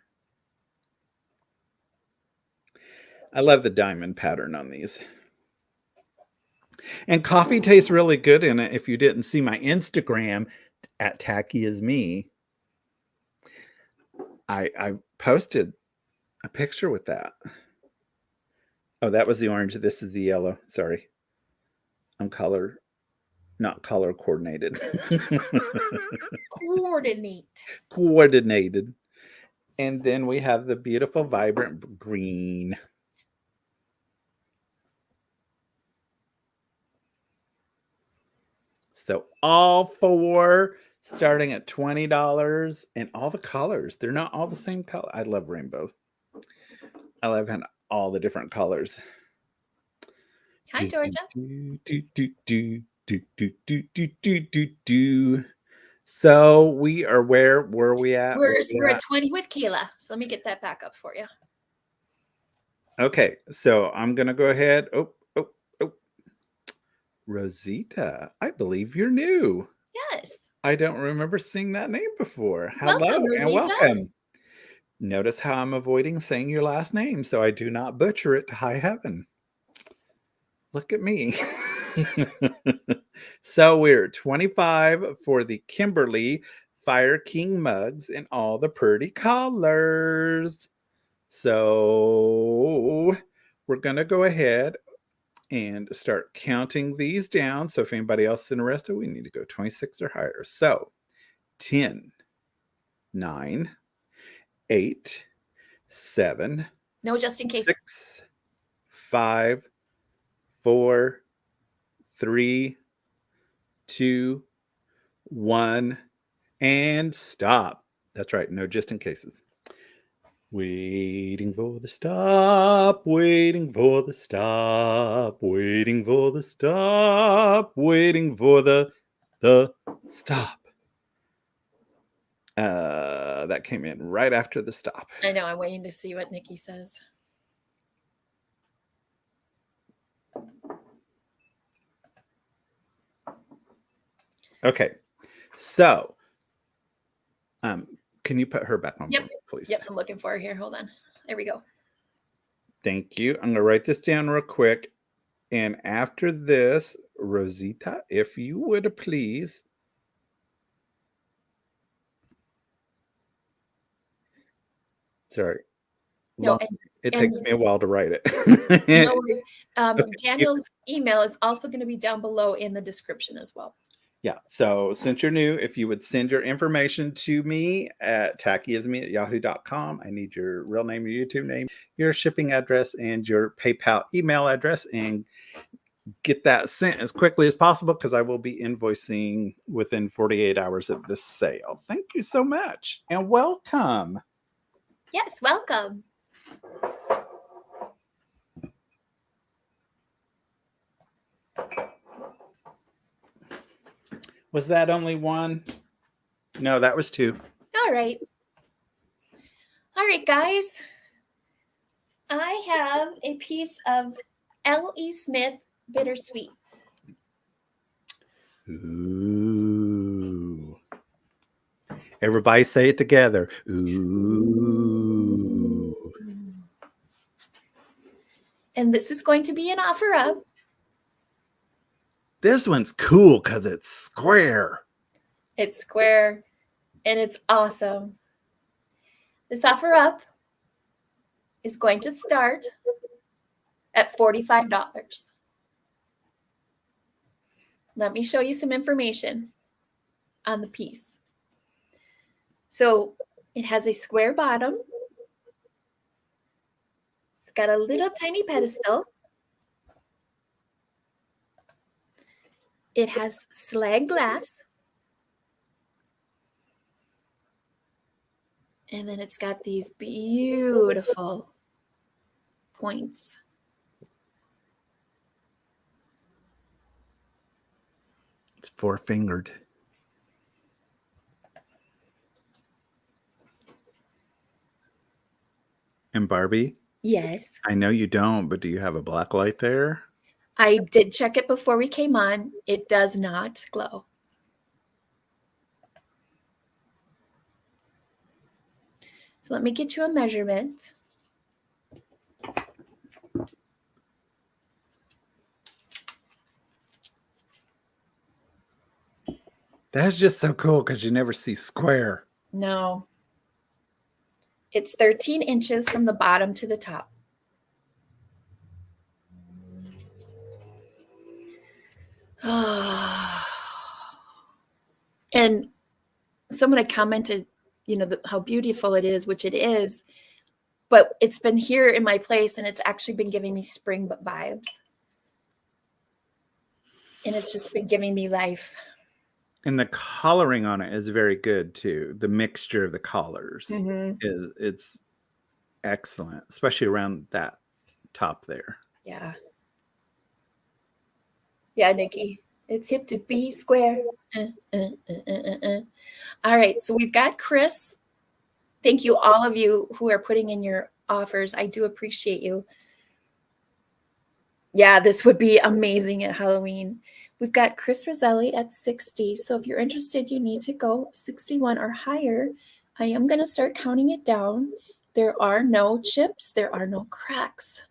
Speaker 2: I love the diamond pattern on these. And coffee tastes really good in it. If you didn't see my Instagram at Tacky is me, I posted a picture with that. Oh, that was the orange. This is the yellow. Sorry. I'm not color coordinated.
Speaker 1: Coordinate.
Speaker 2: Coordinated. And then we have the beautiful vibrant green. So all 4 starting at $20, and all the colors. They're not all the same color. I love rainbow. I love having all the different colors.
Speaker 1: Hi, Georgia.
Speaker 2: So we are where were we at?
Speaker 1: We're at 20 with Kayla. So let me get that back up for you.
Speaker 2: Okay, so I'm gonna go ahead. Oh. Rosita, I believe you're new.
Speaker 1: Yes.
Speaker 2: I don't remember seeing that name before. Hello
Speaker 1: Welcome,
Speaker 2: and
Speaker 1: Rosita.
Speaker 2: welcome. Notice how I'm avoiding saying your last name so I do not butcher it to high heaven. Look at me. So we're 25 for the Kimberly Fire King mugs in all the pretty colors. So we're going to go ahead and start counting these down. So if anybody else is interested, we need to go 26 or higher. So 10, 9, 8, 7.
Speaker 1: No, just in case.
Speaker 2: 6, 5, 4, 3, 2, 1, and stop. That's right. No, just in cases. Waiting for the stop, waiting for the stop, waiting for the stop, waiting for the stop. That came in right after the stop.
Speaker 1: I know. I'm waiting to see what Nikki says.
Speaker 2: Okay. So, can you put her back on,
Speaker 1: Yep.
Speaker 2: please?
Speaker 1: Yep. I'm looking for her here. Hold on. There we go.
Speaker 2: Thank you. I'm going to write this down real quick. And after this, Rosita, if you would please. Sorry.
Speaker 1: No,
Speaker 2: it takes me a while to write it.
Speaker 1: No worries. Daniel's email is also going to be down below in the description as well.
Speaker 2: Yeah. So since you're new, if you would send your information to me at tackyisme@yahoo.com. I need your real name, your YouTube name, your shipping address, and your PayPal email address, and get that sent as quickly as possible because I will be invoicing within 48 hours of this sale. Thank you so much and welcome.
Speaker 1: Yes, welcome.
Speaker 2: Was that only one? No, that was 2.
Speaker 1: All right. All right, guys. I have a piece of L.E. Smith Bittersweet.
Speaker 2: Ooh. Everybody say it together. Ooh.
Speaker 1: And this is going to be an offer up.
Speaker 2: This one's cool because it's square.
Speaker 1: It's square and it's awesome. This offer up is going to start at $45. Let me show you some information on the piece. So it has a square bottom. It's got a little tiny pedestal. It has slag glass. And then it's got these beautiful points.
Speaker 2: It's 4-fingered. And Barbie?
Speaker 1: Yes.
Speaker 2: I know you don't, but do you have a black light there?
Speaker 1: I did check it before we came on. It does not glow. So let me get you a measurement.
Speaker 2: That's just so cool because you never see square.
Speaker 1: No. It's 13 inches from the bottom to the top. And someone had commented, how beautiful it is, which it is, but it's been here in my place and it's actually been giving me spring vibes. And it's just been giving me life.
Speaker 2: And the coloring on it is very good too. The mixture of the colors it's excellent, especially around that top there.
Speaker 1: Yeah. Yeah, Nikki. It's hip to be square. All right, so we've got Chris. Thank you, all of you who are putting in your offers. I do appreciate you. Yeah, this would be amazing at Halloween. We've got Chris Roselli at 60. So if you're interested, you need to go 61 or higher. I am going to start counting it down. There are no chips. There are no cracks.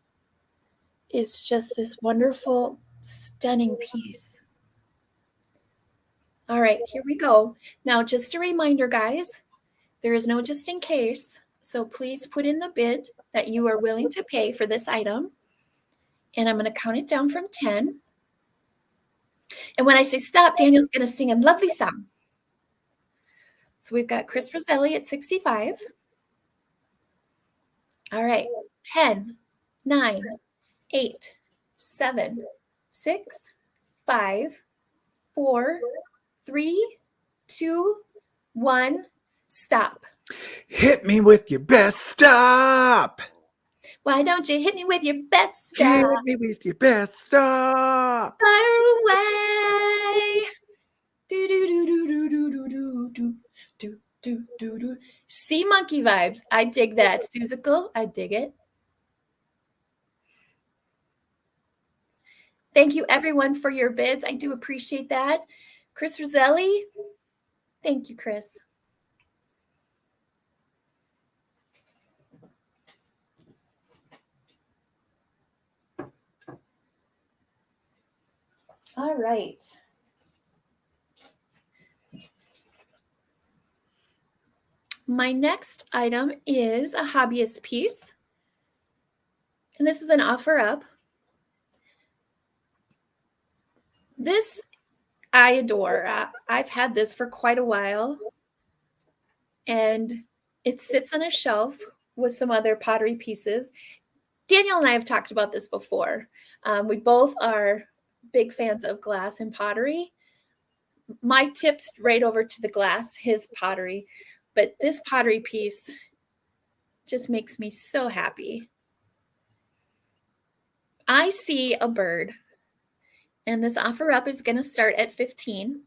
Speaker 1: It's just this wonderful, stunning piece. All right, here we go. Now, just a reminder, guys, there is no just in case. So please put in the bid that you are willing to pay for this item. And I'm going to count it down from 10. And when I say stop, Daniel's going to sing a lovely song. So we've got Chris Roselli at 65. All right, 10, 9, 8, 7, 6, 5, 4, 3, 2, 1, stop.
Speaker 2: Hit me with your best stop.
Speaker 1: Why don't you hit me with your best stop?
Speaker 2: Hit me with your best stop.
Speaker 1: Fire away. Do do do do do do do do do do do do do. Sea monkey vibes. I dig that. Susical, I dig it. Thank you, everyone, for your bids. I do appreciate that. Chris Roselli. Thank you, Chris. All right. My next item is a hobbyist piece. And this is an offer up. This I adore. I've had this for quite a while. And it sits on a shelf with some other pottery pieces. Daniel and I have talked about this before. We both are big fans of glass and pottery. My tip's right over to the glass, his pottery. But this pottery piece just makes me so happy. I see a bird. And this offer up is going to start at 15.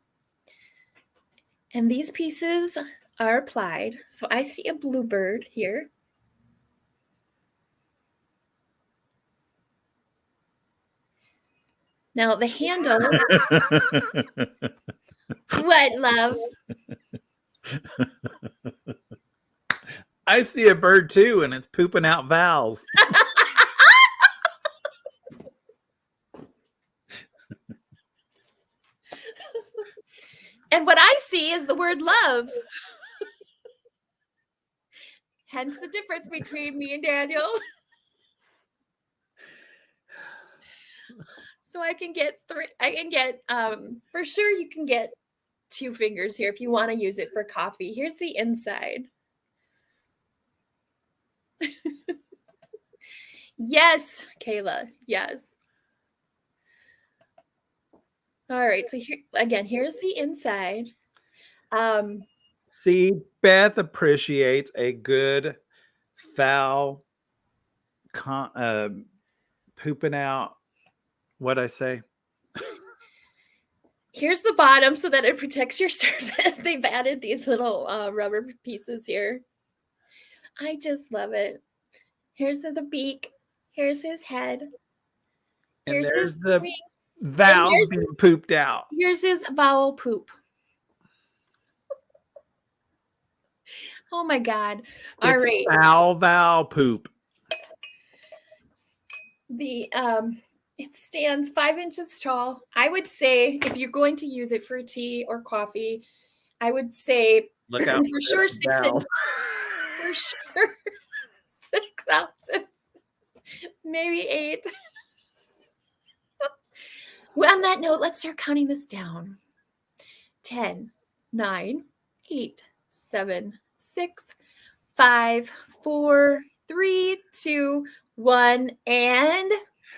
Speaker 1: And these pieces are applied. So I see a bluebird here. Now the handle. What, love?
Speaker 2: I see a bird too, and it's pooping out vowels.
Speaker 1: And what I see is the word love. Hence the difference between me and Daniel. So I can get for sure you can get 2 fingers here if you want to use it for coffee. Here's the inside. Yes, Kayla. Yes. All right. So here again, here's the inside.
Speaker 2: See, Beth appreciates a good foul pooping out. What'd I say?
Speaker 1: Here's the bottom so that it protects your surface. They've added these little rubber pieces here. I just love it. Here's the beak. Here's his head.
Speaker 2: And
Speaker 1: Here's
Speaker 2: there's
Speaker 1: his
Speaker 2: the
Speaker 1: wing.
Speaker 2: vowel being pooped out.
Speaker 1: Here's his vowel poop. Oh my God. All right.
Speaker 2: Vowel poop.
Speaker 1: It stands 5 inches tall. I would say if you're going to use it for tea or coffee, I would say
Speaker 2: Look out
Speaker 1: for sure 6 inches. For sure 6 ounces. Maybe 8. Well, on that note, let's start counting this down. 10, 9, 8, 7, 6, 5, 4, 3, 2, 1, and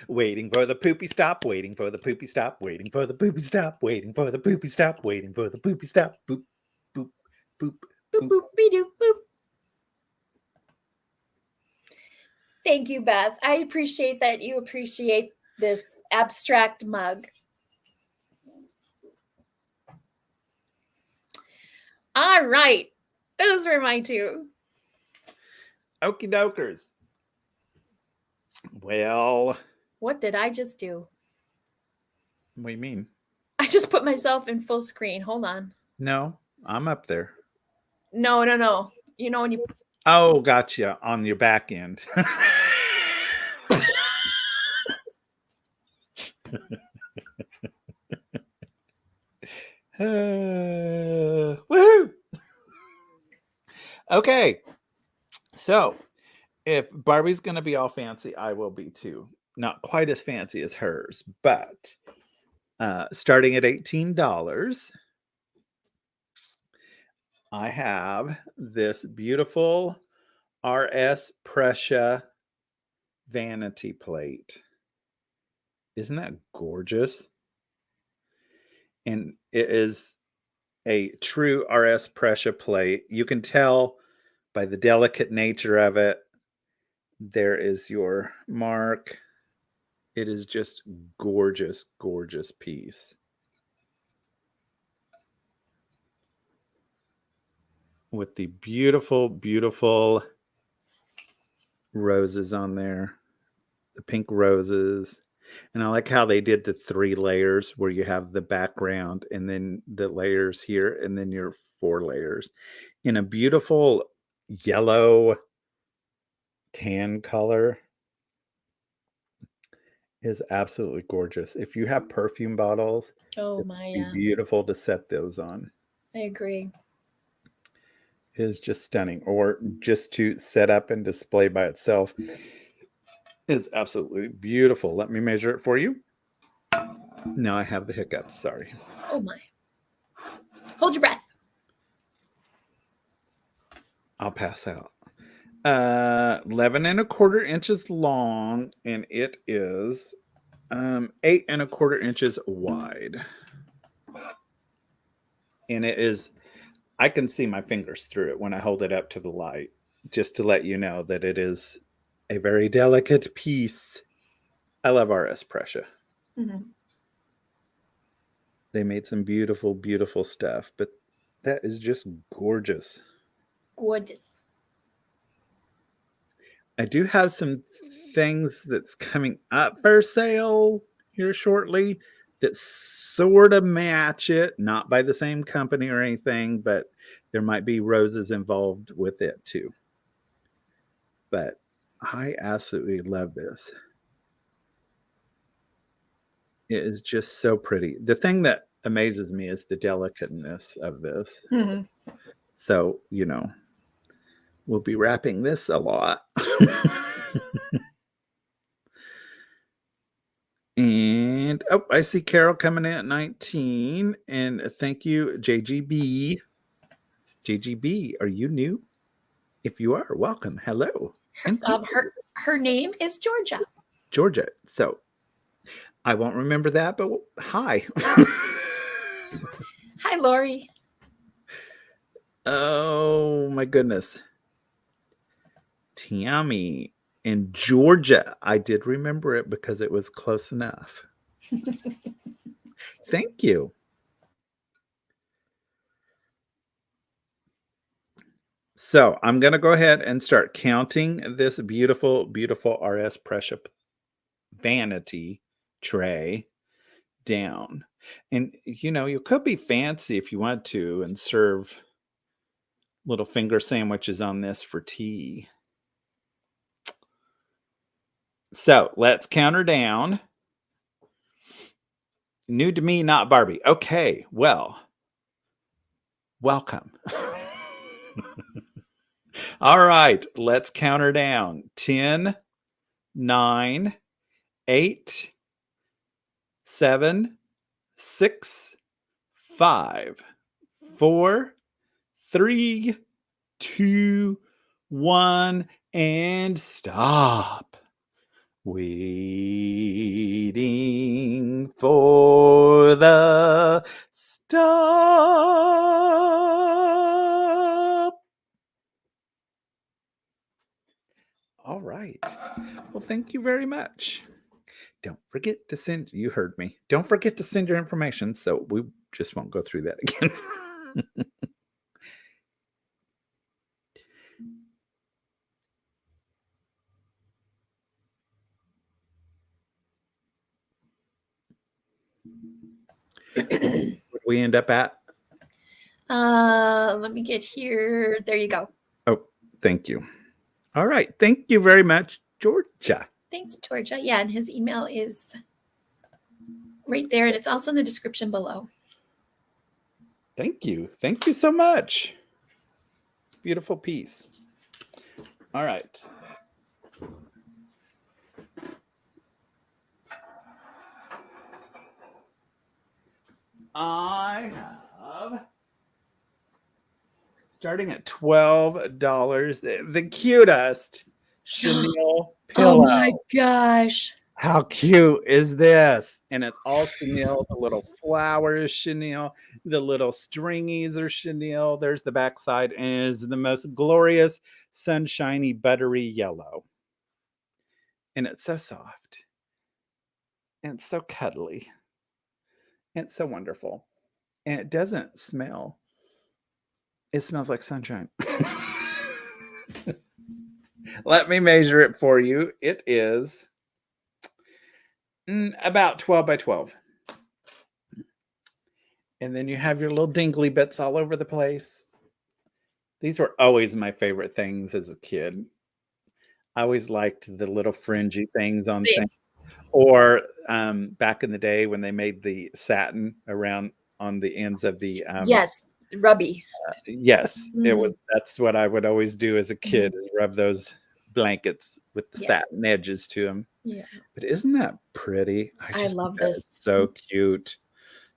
Speaker 2: waiting for the poopy stop, waiting for the poopy stop, waiting for the poopy stop, waiting for the poopy stop, waiting for the poopy stop. Boop, boop, boop,
Speaker 1: boop, boop, be-doop, boop. Thank you, Beth. I appreciate that you appreciate this abstract mug. All right. Those were my 2.
Speaker 2: Okie dokers. Well,
Speaker 1: what did I just do?
Speaker 2: What do you mean?
Speaker 1: I just put myself in full screen. Hold on.
Speaker 2: No, I'm up there.
Speaker 1: No. You know when you...
Speaker 2: Oh, gotcha. On your back end. Woohoo! Okay. So, if Barbie's going to be all fancy, I will be too. Not quite as fancy as hers, but starting at $18, I have this beautiful RS Prussia vanity plate. Isn't that gorgeous? And it is a true RS Prussia plate. You can tell by the delicate nature of it. There is your mark. It is just gorgeous, gorgeous piece. With the beautiful, beautiful roses on there. The pink roses. And I like how they did the 3 layers where you have the background and then the layers here and then your 4 layers in a beautiful yellow tan color. Is absolutely gorgeous. If you have perfume bottles,
Speaker 1: it'd be
Speaker 2: beautiful to set those on.
Speaker 1: I agree.
Speaker 2: It is just stunning. Or just to set up and display by itself is absolutely beautiful. Let me measure it for you. Now I have the hiccups. Sorry.
Speaker 1: Oh my. Hold your breath.
Speaker 2: I'll pass out. 11 1/4 inches long, and it is 8 1/4 inches wide. And it is, I can see my fingers through it when I hold it up to the light, just to let you know that it is a very delicate piece. I love RS Prussia.
Speaker 1: Mm-hmm.
Speaker 2: They made some beautiful, beautiful stuff, but that is just gorgeous.
Speaker 1: Gorgeous.
Speaker 2: I do have some things that's coming up for sale here shortly. that sort of match it, not by the same company or anything, but there might be roses involved with it too. But I absolutely love this. It is just so pretty. The thing that amazes me is the delicateness of this.
Speaker 1: Mm-hmm.
Speaker 2: So, we'll be wrapping this a lot. And I see Carol coming in at 19. And thank you, JGB. JGB, are you new? If you are, welcome. Hello. And
Speaker 1: Her name is Georgia.
Speaker 2: Georgia. So I won't remember that, but hi.
Speaker 1: Hi, Lori.
Speaker 2: Oh my goodness. Tammy in Georgia. I did remember it because it was close enough. Thank you. So I'm going to go ahead and start counting this beautiful, beautiful RS Pressure vanity tray down. And, you could be fancy if you want to and serve little finger sandwiches on this for tea. So let's count her down. New to me, not Barbie. Okay, well, welcome. All right, let's count her down. 10, 9, 8, 7, 6, 5, 4, 3, 2, 1, and stop. Waiting for the stop. All right. Well, thank you very much. Don't forget to send, you heard me. Don't forget to send your information, so we just won't go through that again. Where we end up at?
Speaker 1: Let me get here. There you go.
Speaker 2: Oh, thank you. All right. Thank you very much, Georgia.
Speaker 1: Thanks, Georgia. Yeah, and his email is right there, and it's also in the description below.
Speaker 2: Thank you. Thank you so much. Beautiful piece. All right. I have, starting at $12, the cutest chenille pillow.
Speaker 1: Oh my gosh.
Speaker 2: How cute is this? And it's all chenille. The little flowers chenille. The little stringies are chenille. There's the backside, and it is the most glorious, sunshiny, buttery yellow. And it's so soft. And it's so cuddly. And it's so wonderful. And it doesn't smell. It smells like sunshine. Let me measure it for you. It is about 12 by 12. And then you have your little dingly bits all over the place. These were always my favorite things as a kid. I always liked the little fringy things on things. Or back in the day when they made the satin around on the ends of the
Speaker 1: yes, rubby.
Speaker 2: Yes, it was. That's what I would always do as a kid, is rub those blankets with the satin edges to them.
Speaker 1: Yeah.
Speaker 2: But isn't that pretty?
Speaker 1: I love this.
Speaker 2: So cute.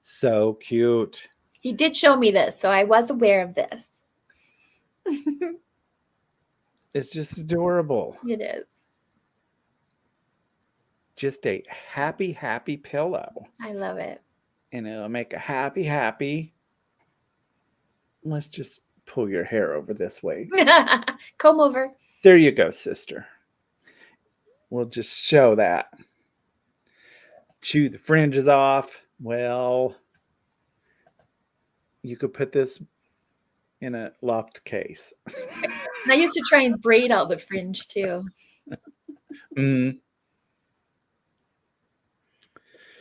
Speaker 2: So cute.
Speaker 1: He did show me this, so I was aware of this.
Speaker 2: It's just adorable.
Speaker 1: It is.
Speaker 2: Just a happy, happy pillow.
Speaker 1: I love it.
Speaker 2: And it'll make a happy, happy. Let's just pull your hair over this way.
Speaker 1: Comb over.
Speaker 2: There you go, sister. We'll just show that. Chew the fringes off. Well, you could put this in a locked case.
Speaker 1: And I used to try and braid out the fringe too.
Speaker 2: Mm-hmm.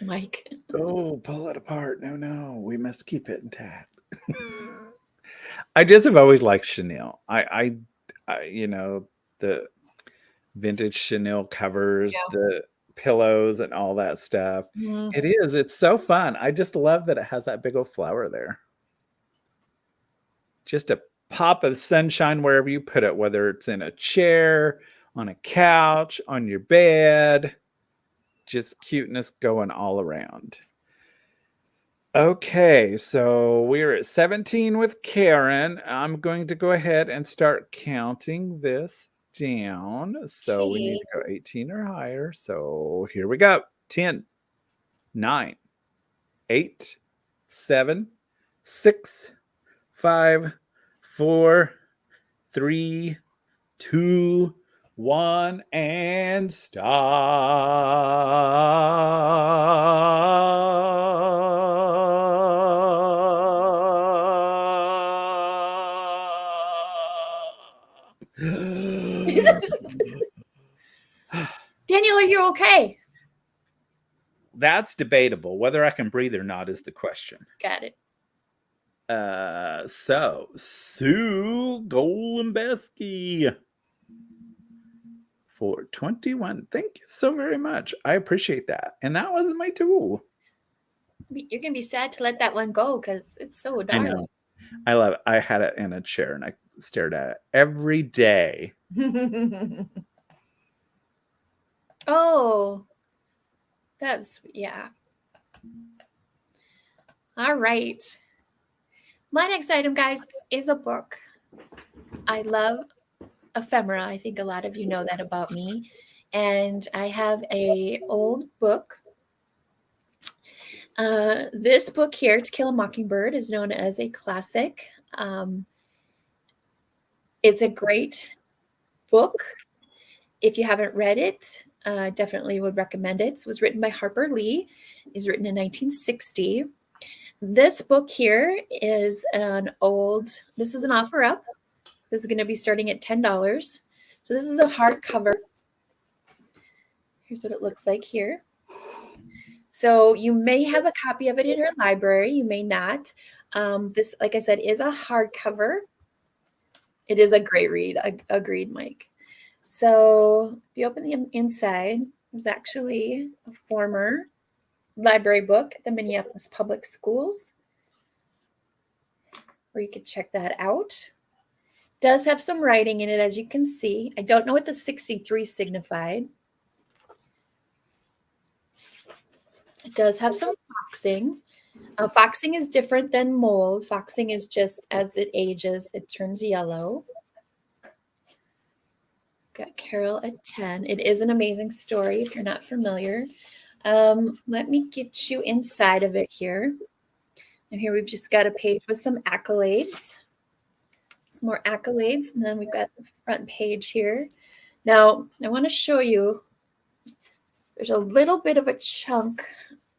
Speaker 1: Mike.
Speaker 2: Oh, pull it apart. No, we must keep it intact. I just have always liked Chanel. The vintage Chanel covers, the pillows, and all that stuff.
Speaker 1: Mhm.
Speaker 2: It's so fun. I just love that it has that big old flower there. Just a pop of sunshine wherever you put it, whether it's in a chair, on a couch, on your bed. Just cuteness going all around. Okay, so we're at 17 with Karen. I'm going to go ahead and start counting this down. So we need to go 18 or higher. So here we go. 10, 9, 8, 7, 6, 5, 4, 3, 2, 1, and stop.
Speaker 1: Daniel, are you okay?
Speaker 2: That's debatable. Whether I can breathe or not is the question.
Speaker 1: Got it.
Speaker 2: So Sue Golembeski for 21. Thank you so very much. I appreciate that. And that was my tool.
Speaker 1: You're gonna be sad to let that one go because it's so darling.
Speaker 2: I know. I love it. I had it in a chair and I stared at it every day.
Speaker 1: Oh, that's yeah. All right. My next item, guys, is a book. I love ephemera. I think a lot of you know that about me. And I have a old book. This book here, To Kill a Mockingbird, is known as a classic. It's a great book. If you haven't read it, definitely would recommend it. It was written by Harper Lee. It was written in 1960. This book here is this is an offer up. This is going to be starting at $10. So this is a hardcover. Here's what it looks like here. So you may have a copy of it in your library. You may not. This, like I said, is a hardcover. It is a great read. Agreed, Mike. So if you open the inside, there's actually a former library book at the Minneapolis Public Schools, where you could check that out. Does have some writing in it, as you can see. I don't know what the 63 signified. It does have some foxing. Foxing is different than mold. Foxing is just as it ages, it turns yellow. Got Carol at 10. It is an amazing story if you're not familiar. Let me get you inside of it here. And here we've just got a page with some accolades. Some more accolades. And then we've got the front page here. Now, I want to show you, there's a little bit of a chunk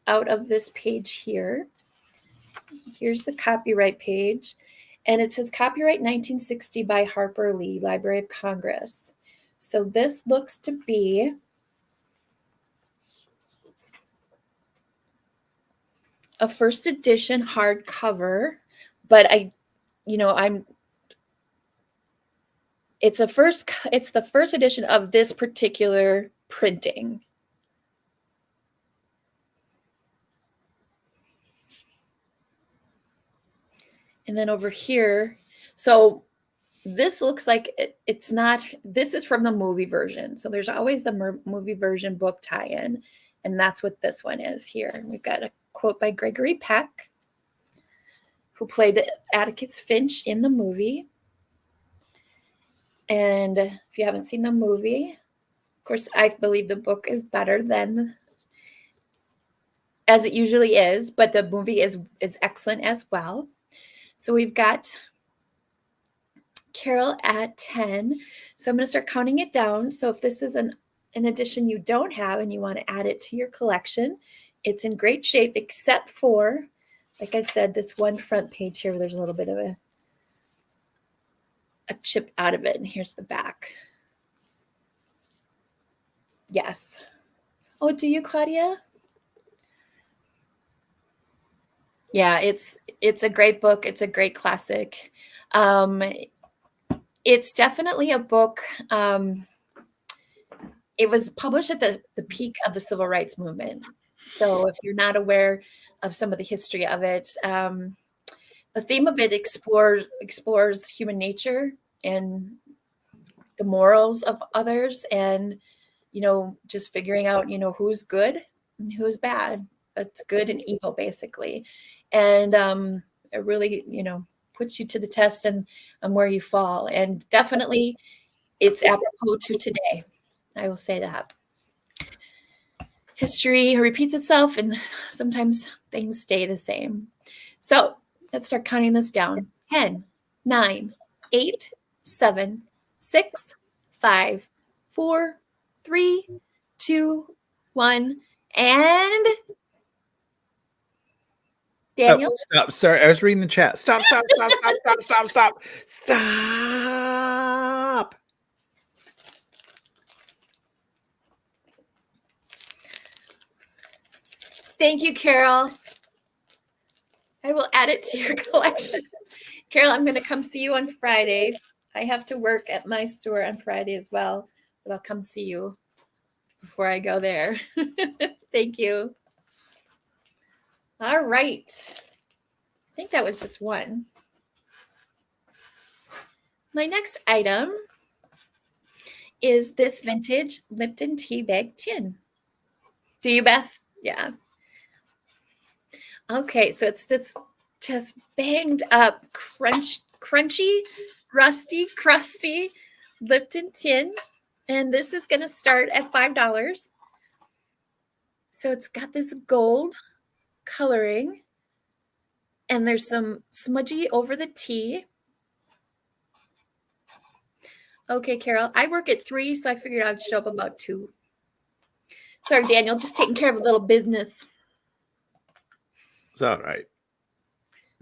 Speaker 1: out of this page here. Here's the copyright page. And it says copyright 1960 by Harper Lee, Library of Congress. So this looks to be a first edition hardcover, but it's the first edition of this particular printing. And then over here, so this looks like it's not, this is from the movie version. So there's always the movie version book tie-in, and that's what this one is here. We've got a quote by Gregory Peck, who played Atticus Finch in the movie. And if you haven't seen the movie, of course, I believe the book is better than as it usually is, but the movie is excellent as well. So we've got Carol at 10. So I'm going to start counting it down. So if this is an edition you don't have and you want to add it to your collection, it's in great shape, except for, like I said, this one front page here where there's a little bit of a chip out of it. And here's the back. Yes. Oh, do you, Claudia? Yeah, it's a great book. It's a great classic. It's definitely a book. It was published at the peak of the civil rights movement. So if you're not aware of some of the history of it, the theme of it explores human nature and the morals of others, and just figuring out who's good and who's bad. That's good and evil, basically. And it really puts you to the test and where you fall. And definitely it's apropos to today. I will say that history repeats itself and sometimes things stay the same. So let's start counting this down. 10, 9, 8, 7, 6, 5, 4, 3, 2, 1. And Daniel?
Speaker 2: Stop. Sorry, I was reading the chat. Stop. Stop.
Speaker 1: Thank you, Carol. I will add it to your collection. Carol, I'm going to come see you on Friday. I have to work at my store on Friday as well, but I'll come see you before I go there. Thank you. All right. I think that was just one. My next item is this vintage Lipton tea bag tin. Do you, Beth? Yeah. Okay, so it's this just banged up, crunchy, rusty, crusty Lipton tin. And this is going to start at $5. So it's got this gold coloring, and there's some smudgy over the tea. Okay, Carol, I work at 3, so I figured I'd show up about 2. Sorry, Daniel, just taking care of a little business.
Speaker 2: It's all right.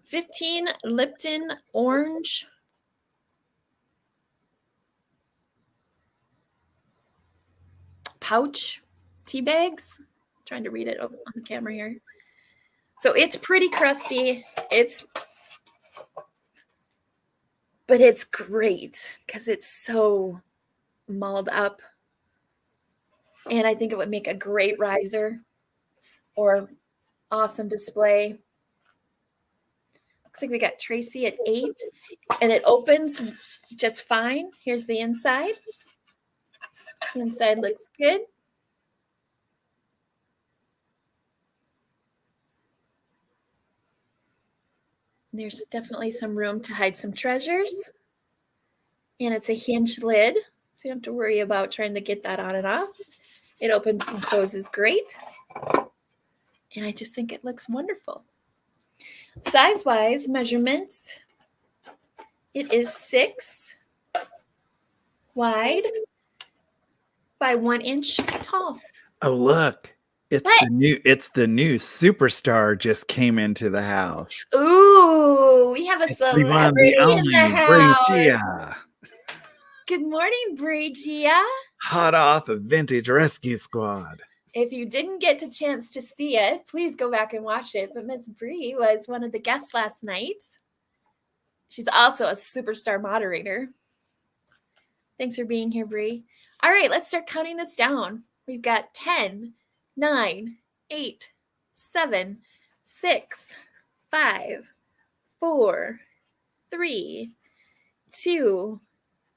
Speaker 1: 15 Lipton orange. Pouch tea bags. I'm trying to read it on the camera here. So it's pretty crusty. But it's great because it's so mulled up. And I think it would make a great riser or awesome display. Looks like we got Tracy at 8, and it opens just fine. Here's the inside. The inside looks good. There's definitely some room to hide some treasures. And it's a hinged lid, so you don't have to worry about trying to get that on and off. It opens and closes great. And I just think it looks wonderful. Size-wise measurements, it is 6 wide by 1 inch tall.
Speaker 2: Oh, look. It's the new superstar just came into the house.
Speaker 1: Ooh, we have a celebrity in the house.
Speaker 2: Bria.
Speaker 1: Good morning, Bria.
Speaker 2: Hot off a vintage rescue squad.
Speaker 1: If you didn't get a chance to see it, please go back and watch it. But Miss Bree was one of the guests last night. She's also a superstar moderator. Thanks for being here, Bree. All right, let's start counting this down. We've got 10, 9, 8, 7, 6, 5, 4, 3, 2,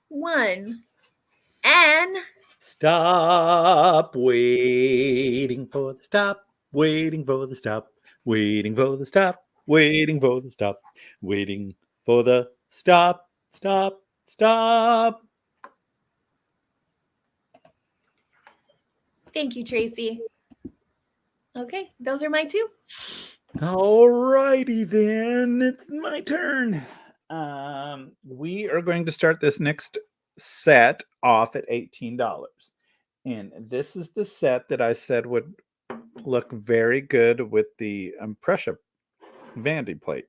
Speaker 1: 1, and
Speaker 2: stop waiting for the stop, waiting for the stop, waiting for the stop, waiting for the stop, waiting for the stop, stop.
Speaker 1: Thank you, Tracy. Okay, those are my 2.
Speaker 2: All righty then, it's my turn. We are going to start this next set off at $18. And this is the set that I said would look very good with the pressure vanity plate.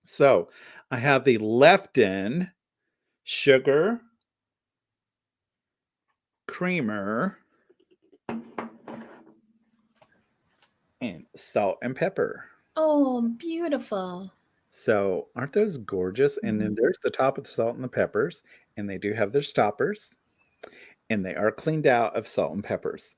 Speaker 2: So I have the Lefton sugar, creamer, and salt and pepper.
Speaker 1: Oh, beautiful.
Speaker 2: So aren't those gorgeous? And then there's the top of the salt and the peppers, and they do have their stoppers, and they are cleaned out of salt and peppers.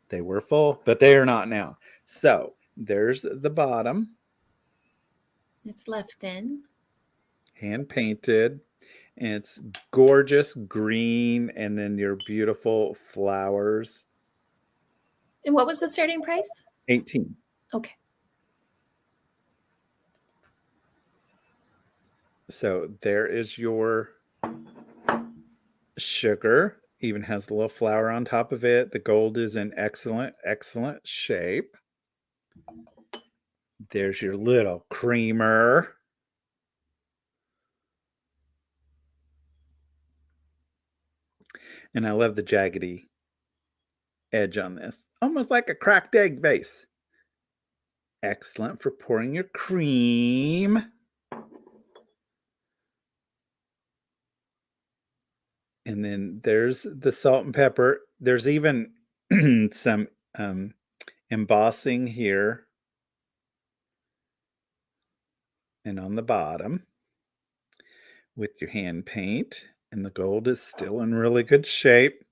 Speaker 2: They were full, but they are not now. So there's the bottom,
Speaker 1: It's left in.
Speaker 2: hand painted, and it's gorgeous green, and then your beautiful flowers.
Speaker 1: And what was the starting price?
Speaker 2: 18.
Speaker 1: Okay.
Speaker 2: So there is your sugar. Even has a little flower on top of it. The gold is in excellent, excellent shape. There's your little creamer. And I love the jaggedy edge on this. Almost like a cracked egg vase. Excellent for pouring your cream. And then there's the salt and pepper. There's even some embossing here and on the bottom with your hand paint. And the gold is still in really good shape.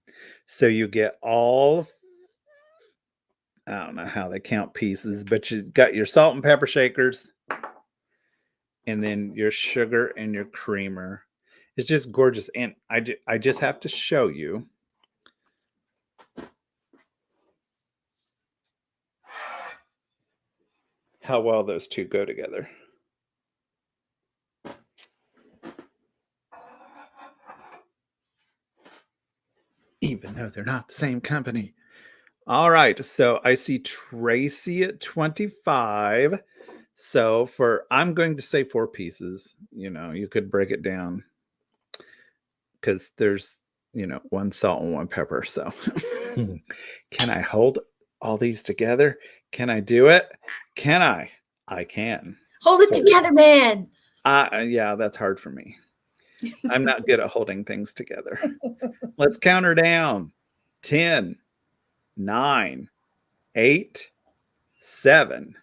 Speaker 2: So you get all, I don't know how they count pieces, but you got your salt and pepper shakers and then your sugar and your creamer. It's just gorgeous. And I just have to show you how well those two go together. Even though they're not the same company. All right, so I see Tracy at 25. So I'm going to say 4 pieces. You could break it down because there's, 1 salt and 1 pepper. So can I hold all these together? Can I do it? Can I? I can.
Speaker 1: Hold it together, man.
Speaker 2: Yeah, that's hard for me. I'm not good at holding things together. Let's count her down. 10, 9, 8, 7,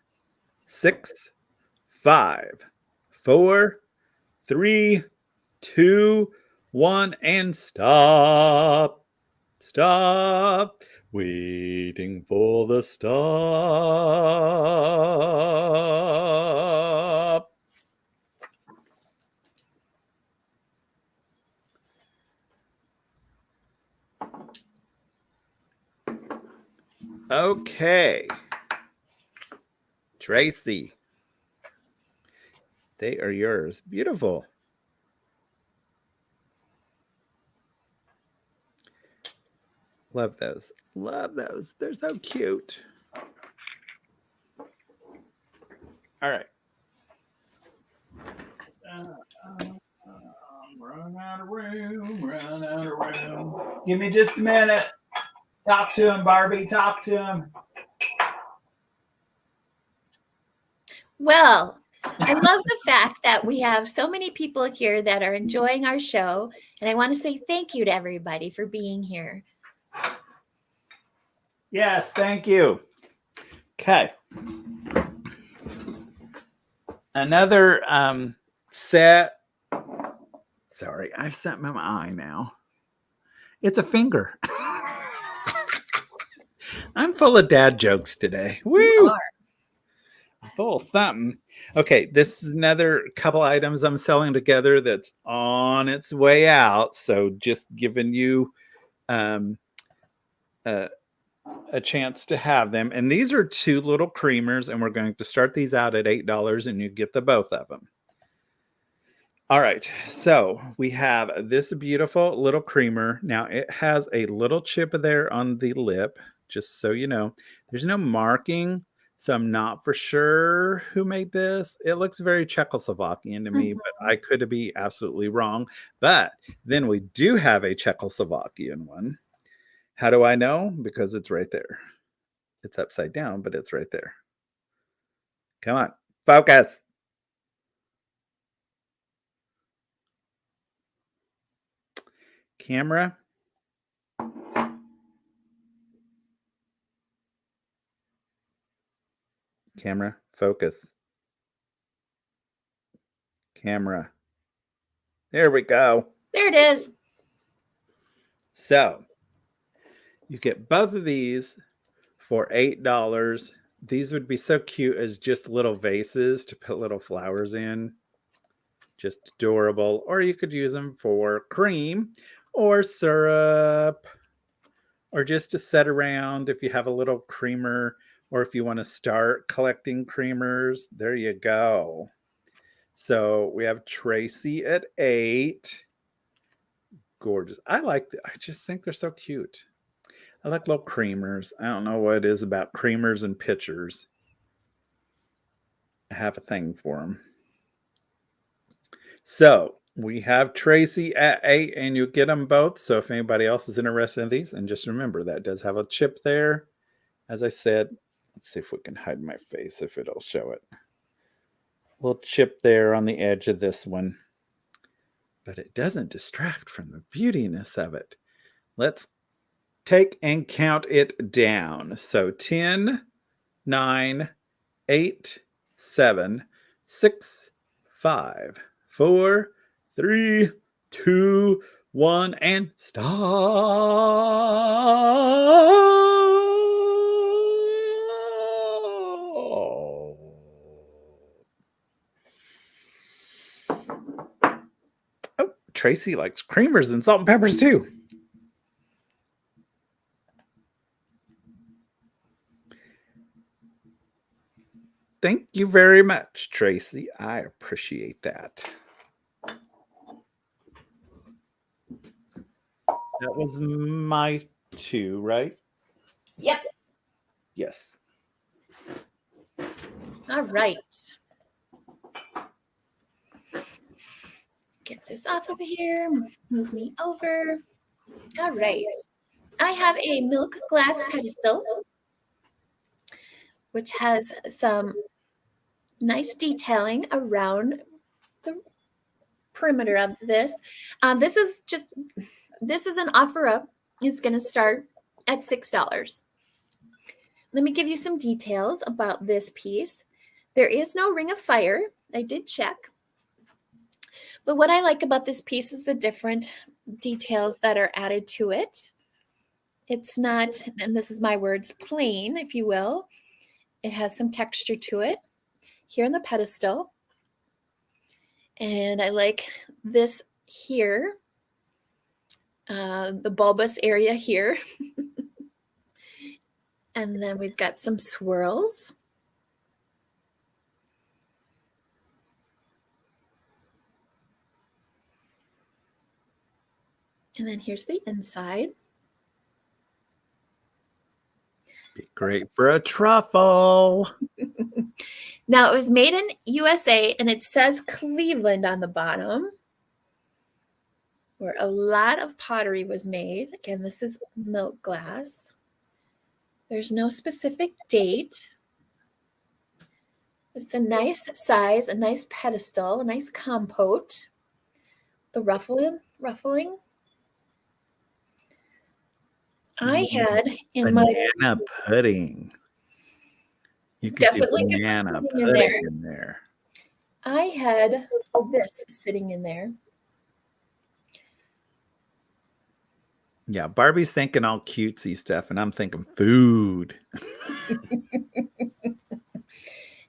Speaker 2: 6, 5, 4, 3, 2, 1, and stop. Stop. Waiting for the stop. Okay. Tracy. They are yours. Beautiful. Love those. Love those. They're so cute. All right. Run out of room. Run out of room. Give me just a minute. Talk to him, Barbie. Talk to him.
Speaker 1: Well, I love the fact that we have so many people here that are enjoying our show. And I want to say thank you to everybody for being here.
Speaker 2: Yes, thank you. Okay. Another set. Sorry, I've set my eye now. It's a finger. I'm full of dad jokes today. Woo!
Speaker 1: You are.
Speaker 2: Full of something. Okay, this is another couple items I'm selling together that's on its way out. So just giving you a chance to have them. And these are 2 little creamers, and we're going to start these out at $8, and you get the both of them. All right, so we have this beautiful little creamer. Now it has a little chip there on the lip, just so you know. There's no marking, so I'm not for sure who made this. It looks very Czechoslovakian to me, but I could be absolutely wrong. But then we do have a Czechoslovakian one. How do I know? Because it's right there. It's upside down, but it's right there. Come on, focus. Camera. Camera, focus. Camera. There we go.
Speaker 1: There it is.
Speaker 2: So you get both of these for $8. These would be so cute as just little vases to put little flowers in. Just adorable. Or you could use them for cream or syrup, or just to set around if you have a little creamer, or if you want to start collecting creamers. There you go. So we have Tracy at 8. Gorgeous. I just think they're so cute. I like little creamers. I don't know what it is about creamers and pitchers. I have a thing for them. So we have Tracy at 8, and you get them both. So if anybody else is interested in these, and just remember that does have a chip there. As I said, let's see if we can hide my face, if it'll show it. Little chip there on the edge of this one. But it doesn't distract from the beautiness of it. Let's take and count it down. So 10, 9, 8, 7, 6, 5, 4, 3, 2, 1, and stop. Oh, Tracy likes creamers and salt and peppers too. Thank you very much, Tracy. I appreciate that. That was my 2, right?
Speaker 1: Yep.
Speaker 2: Yes.
Speaker 1: All right. Get this off of here. Move me over. All right. I have a milk glass pedestal, which has some nice detailing around the perimeter of this. This is an offer up. It's going to start at $6. Let me give you some details about this piece. There is no ring of fire. I did check. But what I like about this piece is the different details that are added to it. It's not, and this is my words, plain, if you will. It has some texture to it here in the pedestal. And I like this here, the bulbous area here. And then we've got some swirls. And then here's the inside.
Speaker 2: Be great for a truffle.
Speaker 1: Now, it was made in USA, and it says Cleveland on the bottom, where a lot of pottery was made. Again, this is milk glass. There's no specific date. But it's a nice size, a nice pedestal, a nice compote. The ruffling. I had in
Speaker 2: banana pudding. You could
Speaker 1: definitely
Speaker 2: do banana
Speaker 1: pudding
Speaker 2: pudding in there.
Speaker 1: I had this sitting in there.
Speaker 2: Yeah, Barbie's thinking all cutesy stuff, and I'm thinking food.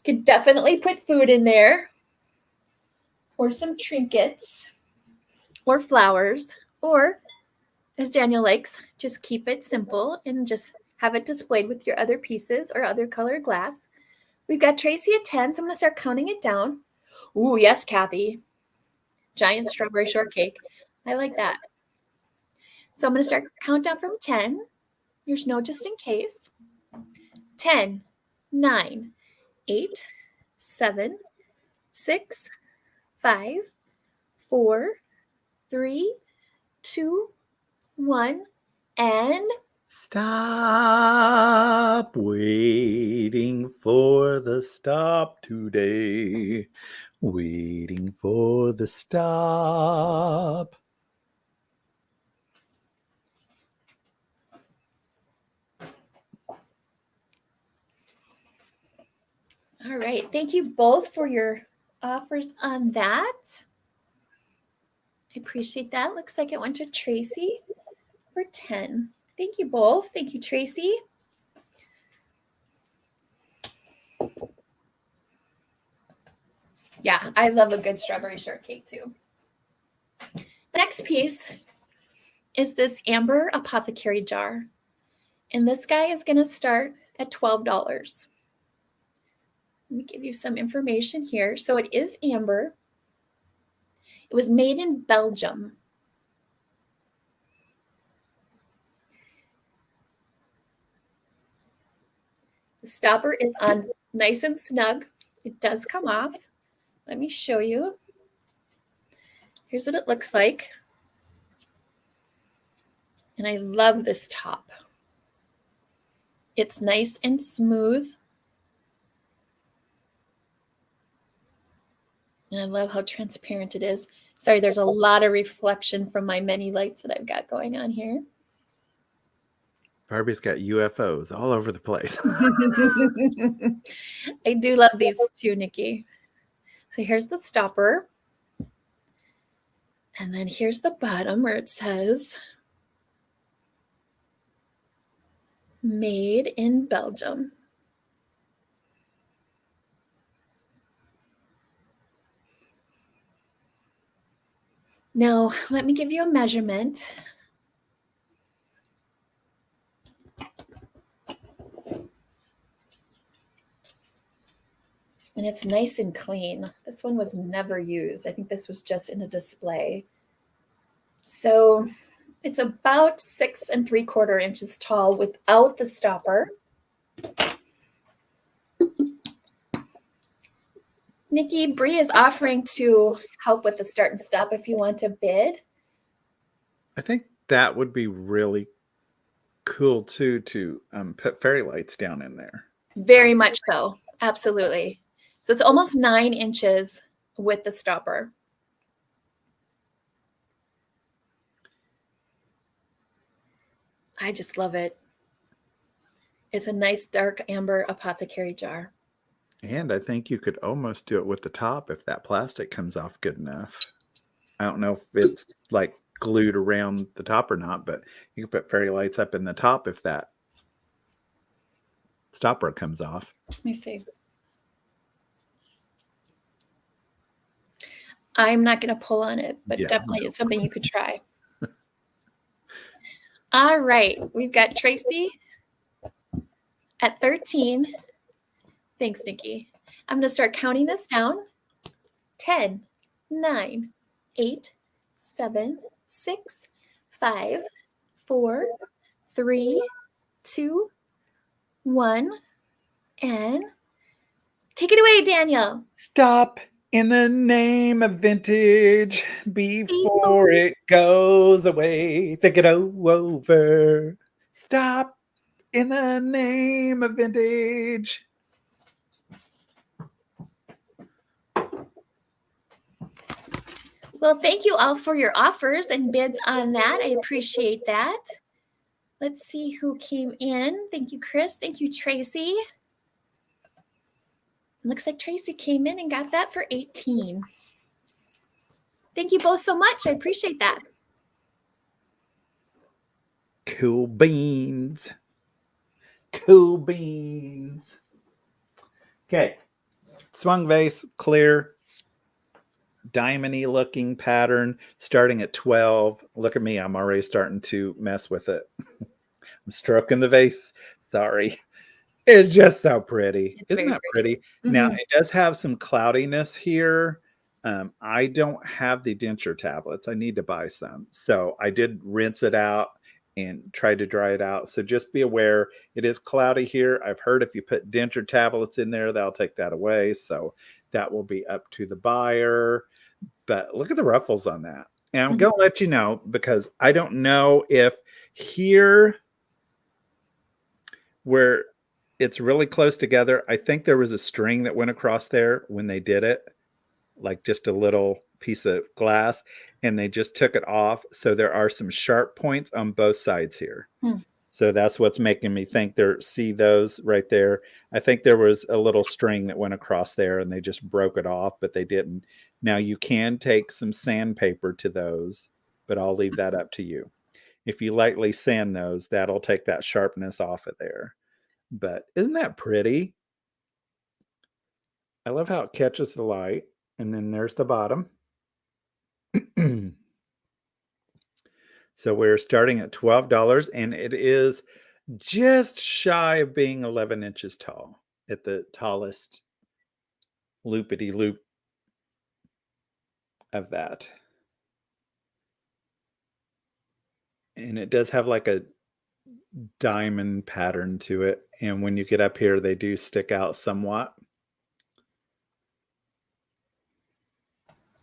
Speaker 1: Could definitely put food in there, or some trinkets, or flowers, or, as Daniel likes, just keep it simple and just have it displayed with your other pieces or other colored glass. We've got Tracy at 10, so I'm going to start counting it down. Ooh, yes, Kathy. Giant strawberry shortcake. I like that. So I'm going to start countdown from 10. There's no just in case. 10, 9, 8, 7, 6, 5, 4, 3, 2, 1, and
Speaker 2: stop waiting for the stop today. Waiting for the stop.
Speaker 1: All right. Thank you both for your offers on that. I appreciate that. Looks like it went to Tracy for 10. Thank you both. Thank you, Tracy. Yeah, I love a good strawberry shortcake too. The next piece is this amber apothecary jar. And this guy is going to start at $12. Let me give you some information here. So it is amber. It was made in Belgium. The stopper is on nice and snug. It does come off. Let me show you. Here's what it looks like. And I love this top. It's nice and smooth. And I love how transparent it is. Sorry, there's a lot of reflection from my many lights that I've got going on here.
Speaker 2: Barbie's got UFOs all over the place.
Speaker 1: I do love these too, Nikki. So here's the stopper. And then here's the bottom where it says made in Belgium. Now, let me give you a measurement. And it's nice and clean. This one was never used. I think this was just in a display. So it's about 6 3/4 inches tall without the stopper. Nikki, Bree is offering to help with the start and stop if you want to bid.
Speaker 2: I think that would be really cool too, to put fairy lights down in there.
Speaker 1: Very much so. Absolutely. So it's almost 9 inches with the stopper. I just love it. It's a nice dark amber apothecary jar.
Speaker 2: And I think you could almost do it with the top if that plastic comes off good enough. I don't know if it's like glued around the top or not, but you can put fairy lights up in the top if that stopper comes off.
Speaker 1: Let me see. I'm not going to pull on it, but definitely it's something you could try. All right. We've got Tracy at 13. Thanks, Nikki. I'm going to start counting this down. 10, 9, 8, 7, 6, 5, 4, 3, 2, 1. And take it away, Daniel.
Speaker 2: Stop in the name of vintage before it goes away. Think it over. Stop in the name of vintage.
Speaker 1: Well, thank you all for your offers and bids on that. I appreciate that. Let's see who came in. Thank you, Chris. Thank you, Tracy. Looks like Tracy came in and got that for 18. Thank you both so much. I appreciate that.
Speaker 2: Cool beans. Cool beans. Okay. Swung vase, clear, diamond-y looking pattern, starting at 12. Look at me. I'm already starting to mess with it. I'm stroking the vase. Sorry. It's just so pretty. Isn't that pretty? Mm-hmm. Now, it does have some cloudiness here. I don't have the denture tablets. I need to buy some. So I did rinse it out and try to dry it out. So just be aware, it is cloudy here. I've heard if you put denture tablets in there, that'll take that away. So that will be up to the buyer. But look at the ruffles on that. And I'm going to let you know, because I don't know if here where it's really close together, I think there was a string that went across there when they did it, like just a little piece of glass, and they just took it off. So there are some sharp points on both sides here. So that's what's making me think there, see those right there. I think there was a little string that went across there and they just broke it off, but they didn't. Now you can take some sandpaper to those, but I'll leave that up to you. If you lightly sand those, that'll take that sharpness off of there. But isn't that pretty? I love how it catches the light. And then there's the bottom. So we're starting at $12 and it is just shy of being 11 inches tall at the tallest loopity loop of that. And it does have like a diamond pattern to it. And when you get up here, they do stick out somewhat.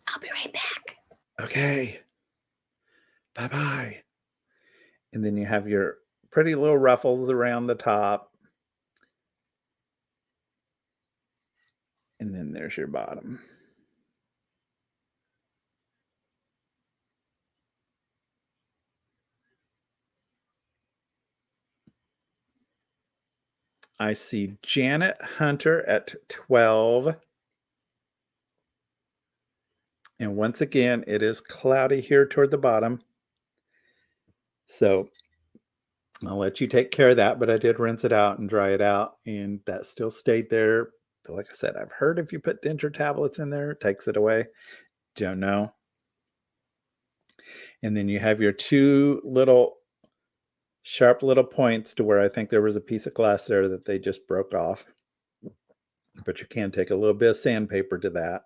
Speaker 1: I'll be right back.
Speaker 2: Okay. Bye-bye. And then you have your pretty little ruffles around the top. And then there's your bottom. I see Janet Hunter at 12. And once again, it is cloudy here toward the bottom. So I'll let you take care of that, but I did rinse it out and dry it out, and that still stayed there. But like I said, I've heard if you put denture tablets in there, it takes it away. Don't know. And then you have your two little sharp little points to where I think there was a piece of glass there that they just broke off. But you can take a little bit of sandpaper to that,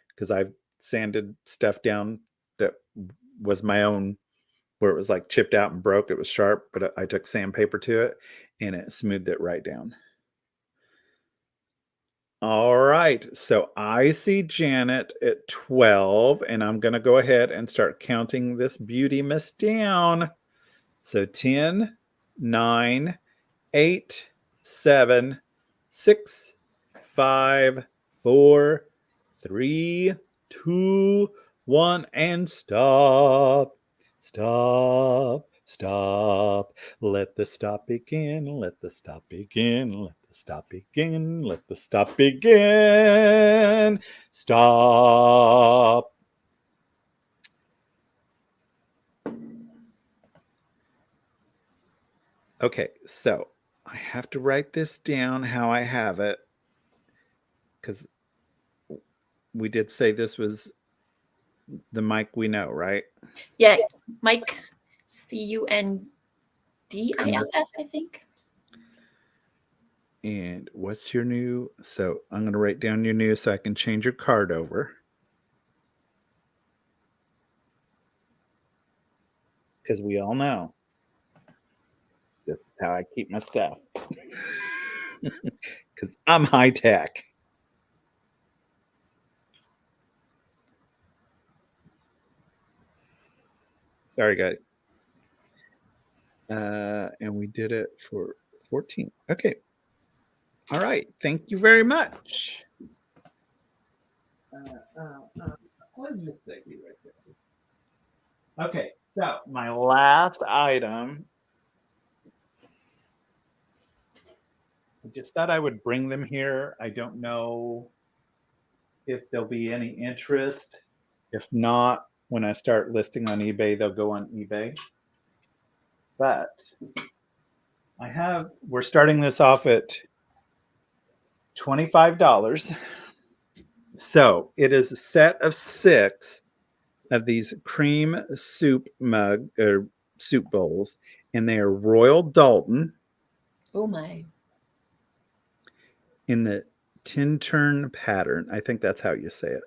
Speaker 2: because I've sanded stuff down that was my own, where it was like chipped out and broke. It was sharp, but I took sandpaper to it and it smoothed it right down. All right, so I see Janet at 12, and I'm going to go ahead and start counting this beauty miss down. So 10, 9, 8, 7, 6, 5, 4, 3, 2, 1, and stop. Stop. Stop. Let the stop begin. Let the stop begin. Let the stop begin. Let the stop begin. Stop. Okay, so I have to write this down how I have it, because we did say this was the Mike we know, right?
Speaker 1: Yeah, Mike, CUNDIFF, I think.
Speaker 2: And what's your new? So I'm going to write down your new so I can change your card over. Because we all know that's how I keep my stuff. Because I'm high tech. Sorry, guys. And we did it for 14. Okay. All right. Thank you very much. What did you say right there? Okay. So my last item, I just thought I would bring them here. I don't know if there'll be any interest. If not, when I start listing on eBay, they'll go on eBay. But we're starting this off at $25. So it is a set of 6 of these cream soup mug or soup bowls, and they are Royal Dalton.
Speaker 1: Oh my.
Speaker 2: In the Tintern pattern. I think that's how you say it.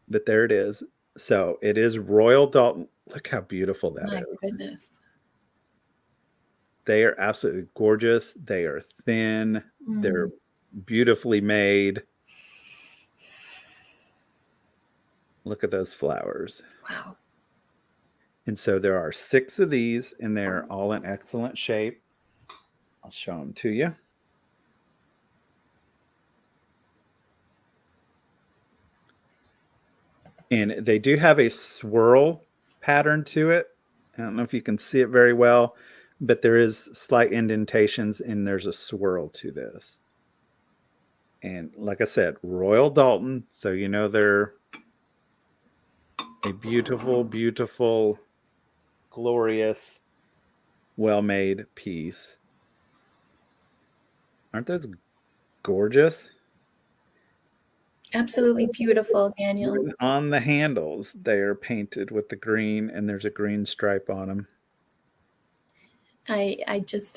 Speaker 2: But there it is. So it is Royal Dalton. Look how beautiful that is.
Speaker 1: My goodness.
Speaker 2: They are absolutely gorgeous. They are thin. They're beautifully made. Look at those flowers.
Speaker 1: Wow.
Speaker 2: And so there are 6 of these, and they're all in excellent shape. I'll show them to you. And they do have a swirl pattern to it. I don't know if you can see it very well, but there is slight indentations and there's a swirl to this. And like I said, Royal Dalton, so you know they're a beautiful, beautiful, glorious, well-made piece. Aren't those gorgeous?
Speaker 1: Absolutely beautiful, Daniel.
Speaker 2: Even on the handles, they are painted with the green, and there's a green stripe on them.
Speaker 1: I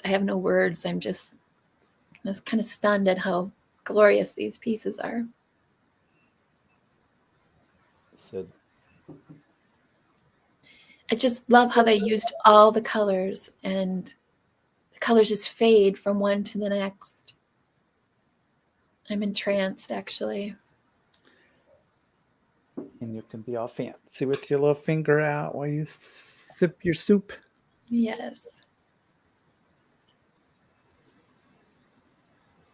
Speaker 1: have no words. I'm just kind of stunned at how glorious these pieces are.
Speaker 2: So
Speaker 1: I just love how they used all the colors, and the colors just fade from one to the next. I'm entranced, actually.
Speaker 2: and you can be all fancy with your little finger out while you sip your soup.
Speaker 1: Yes.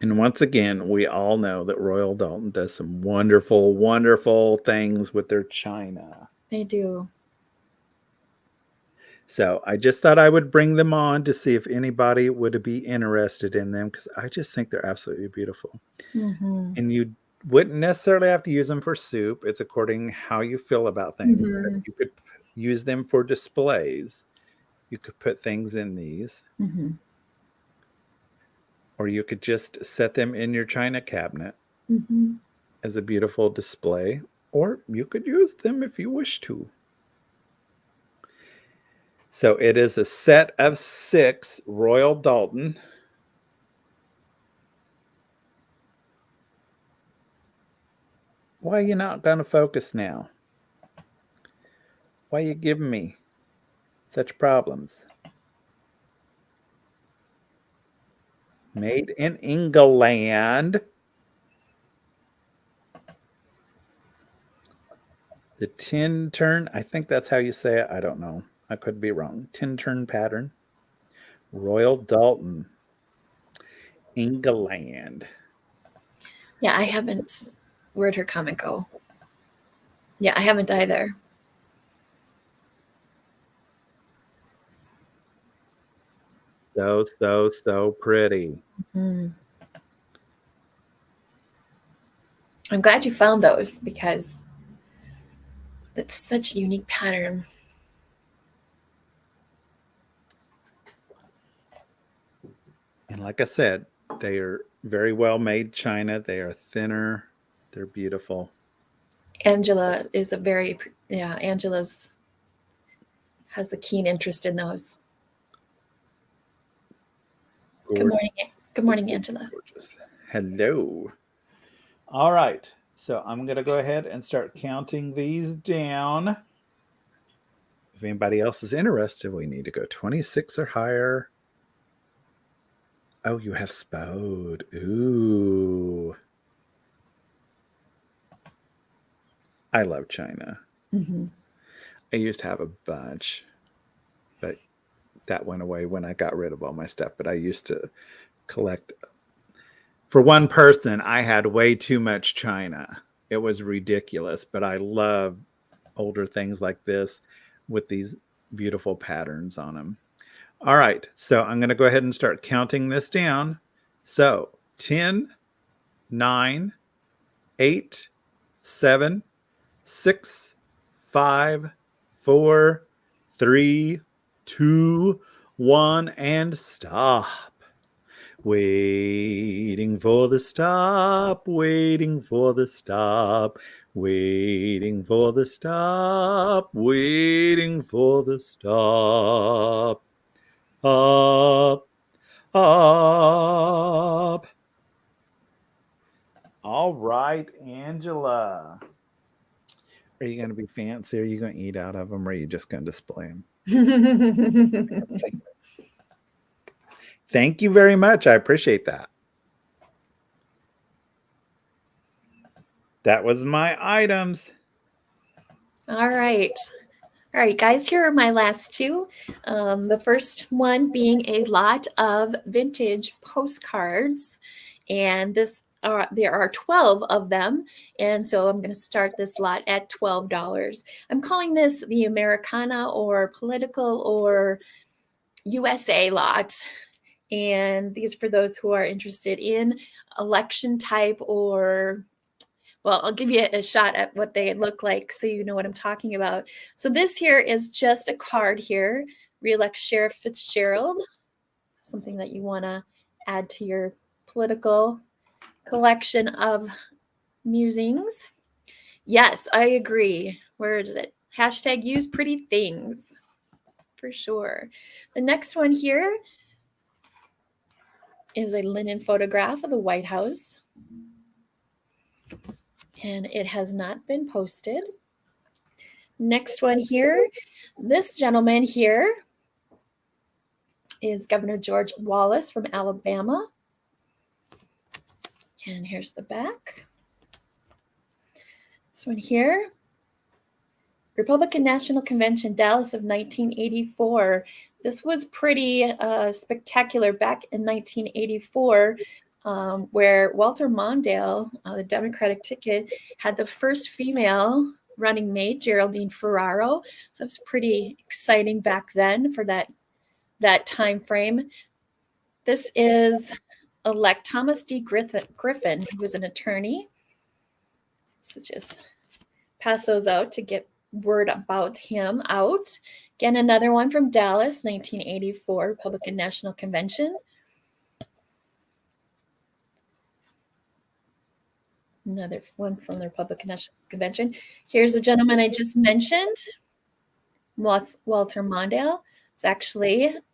Speaker 2: And once again, we all know that Royal Dalton does some wonderful, wonderful things with their china.
Speaker 1: They do.
Speaker 2: So I just thought I would bring them on to see if anybody would be interested in them, because I just think they're absolutely beautiful.
Speaker 1: Mm-hmm.
Speaker 2: And you wouldn't necessarily have to use them for soup. It's according how you feel about things.
Speaker 1: Mm-hmm.
Speaker 2: You could use them for displays. You could put things in these.
Speaker 1: Mm-hmm.
Speaker 2: Or you could just set them in your china cabinet
Speaker 1: Mm-hmm.
Speaker 2: as a beautiful display. Or you could use them if you wish to. So it is a set of 6 Royal Dalton. Why are you not going to focus now? Why are you giving me such problems? Made in England. The tin turn, I think that's how you say it. I don't know. I could be wrong. Tin turn pattern. Royal Dalton. England.
Speaker 1: Yeah, I haven't. Where'd her comment go? Yeah, I haven't either.
Speaker 2: So pretty.
Speaker 1: Mm. I'm glad you found those, because it's such a unique pattern.
Speaker 2: And like I said, they are very well made china. They are thinner. They're beautiful.
Speaker 1: Angela is Angela's has a keen interest in those.
Speaker 2: Gorgeous.
Speaker 1: Good morning. Good morning, Angela.
Speaker 2: Gorgeous. Hello. All right. So I'm going to go ahead and start counting these down. If anybody else is interested, we need to go 26 or higher. Oh, you have Spode. Ooh. I love china.
Speaker 1: Mm-hmm.
Speaker 2: I used to have a bunch, but that went away when I got rid of all my stuff. But I used to collect. For one person, I had way too much china. It was ridiculous, but I love older things like this with these beautiful patterns on them. All right, so I'm going to go ahead and start counting this down. So 10, 9, 8, 7, 6, 5, 4, 3, 2, 1, and stop. Waiting for the stop, waiting for the stop, waiting for the stop, waiting for the stop. Up, up. All right, Angela. Are you going to be fancy? Are you going to eat out of them, or are you just going to display them? Thank you very much. I appreciate that. That was my items.
Speaker 1: All right. All right, guys, here are my last two. The first one being a lot of vintage postcards. And this there are 12 of them. And so I'm going to start this lot at $12. I'm calling this the Americana or political or USA lot. And these are for those who are interested in election type or, well, I'll give you a shot at what they look like so you know what I'm talking about. So this here is just a card here, Re-elect Sheriff Fitzgerald, something that you want to add to your political collection of musings. Yes, I agree. Where is it? Hashtag use pretty things. For sure. The next one here is a linen photograph of the White House. And it has not been posted. Next one here, this gentleman here is Governor George Wallace from Alabama. And here's the back. This one here, Republican National Convention, Dallas of 1984. This was pretty spectacular back in 1984, where Walter Mondale, the Democratic ticket, had the first female running mate, Geraldine Ferraro. So it was pretty exciting back then for that time frame. This is elect Thomas D. Griffin, who was an attorney. So just pass those out to get word about him out. Again, another one from Dallas, 1984, Republican National Convention. Another one from the Republican National Convention. Here's the gentleman I just mentioned, Walter Mondale.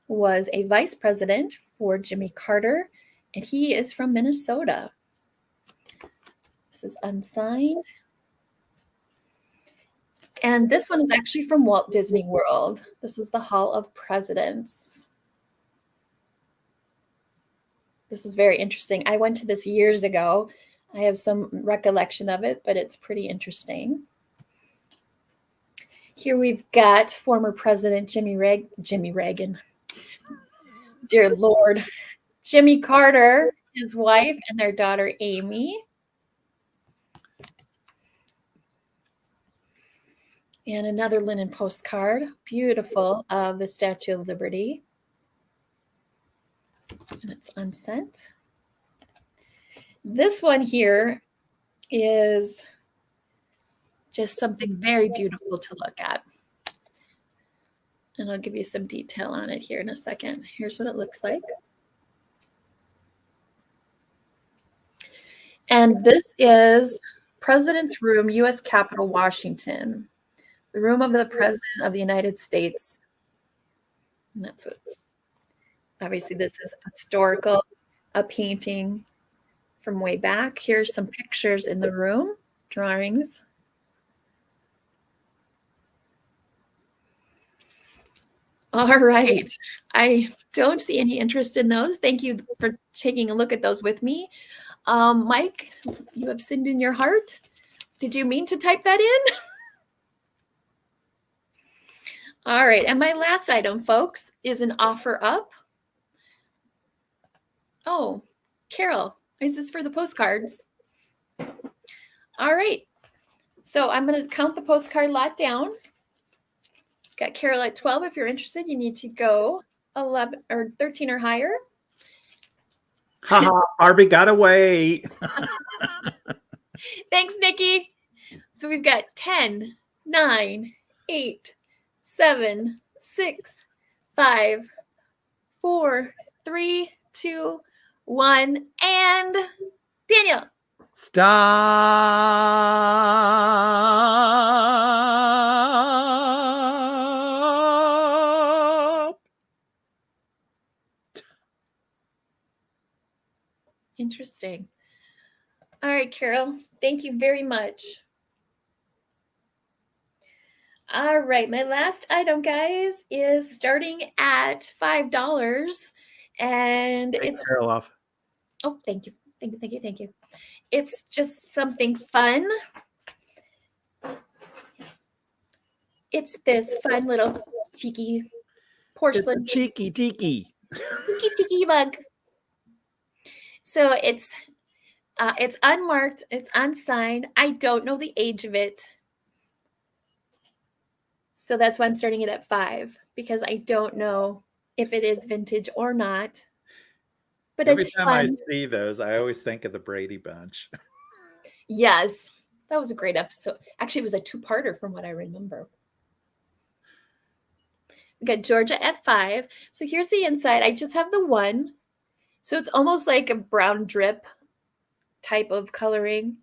Speaker 1: Was a vice president for Jimmy Carter, and he is from Minnesota. This is unsigned. And this one is actually from Walt Disney World. This is the Hall of Presidents. This is very interesting. I went to this years ago. I have some recollection of it, but it's pretty interesting. Here we've got former President Jimmy Reagan. Dear Lord. Jimmy Carter, his wife, and their daughter Amy. And another linen postcard, beautiful, of the Statue of Liberty. And it's unsent. This one here is just something very beautiful to look at. And I'll give you some detail on it here in a second. Here's what it looks like. And this is President's Room, U.S. Capitol, Washington. The room of the President of the United States. And that's what, obviously this is historical, a painting from way back. Here's some pictures in the room, drawings. All right. I don't see any interest in those. Thank you for taking a look at those with me. Mike, you have sinned in your heart. Did you mean to type that in? All right. And my last item, folks, is an offer up. Oh, Carol, is this for the postcards? All right. So I'm going to count the postcard lot down. Got Carol at 12. If you're interested, you need to go 11 or 13 or higher.
Speaker 2: Haha, Barbie got away.
Speaker 1: Thanks, Nikki. So we've got 10, 9, 8, 7, 6, 5, 4, 3, 2, 1, and Daniel.
Speaker 2: Stop.
Speaker 1: Interesting. All right, Carol, thank you very much. All right, my last item, guys, is starting at $5, and it's
Speaker 2: Carol off.
Speaker 1: Oh, thank you. Thank you. It's just something fun. It's this fun little tiki porcelain.
Speaker 2: Tiki
Speaker 1: Tiki mug. So it's It's unmarked. It's unsigned. I don't know the age of it. So that's why I'm starting it at 5, because I don't know if it is vintage or not. But
Speaker 2: Every
Speaker 1: it's
Speaker 2: time I
Speaker 1: fun.
Speaker 2: see those, I always think of the Brady Bunch.
Speaker 1: Yes, that was a great episode. Actually, it was a 2-parter from what I remember. We got Georgia at 5. So here's the inside. I just have the one. So it's almost like a brown drip type of coloring.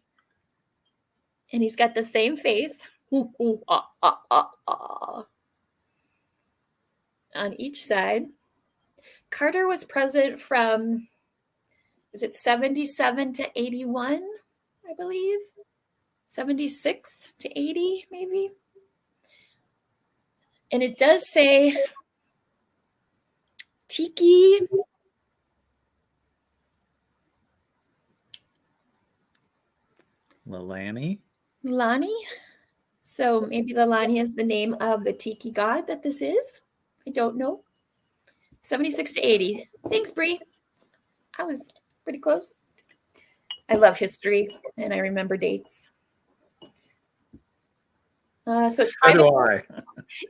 Speaker 1: And he's got the same face. Ooh, ooh, ah, ah, ah, ah. On each side. Carter was present from, is it 77 to 81, I believe? 76 to 80, maybe? And it does say Tiki.
Speaker 2: Lilani?
Speaker 1: Lani. So maybe Lilani is the name of the Tiki god that this is. I don't know. 76 to 80. Thanks, Bree. I was pretty close. I love history and I remember dates. So it's
Speaker 2: So do I.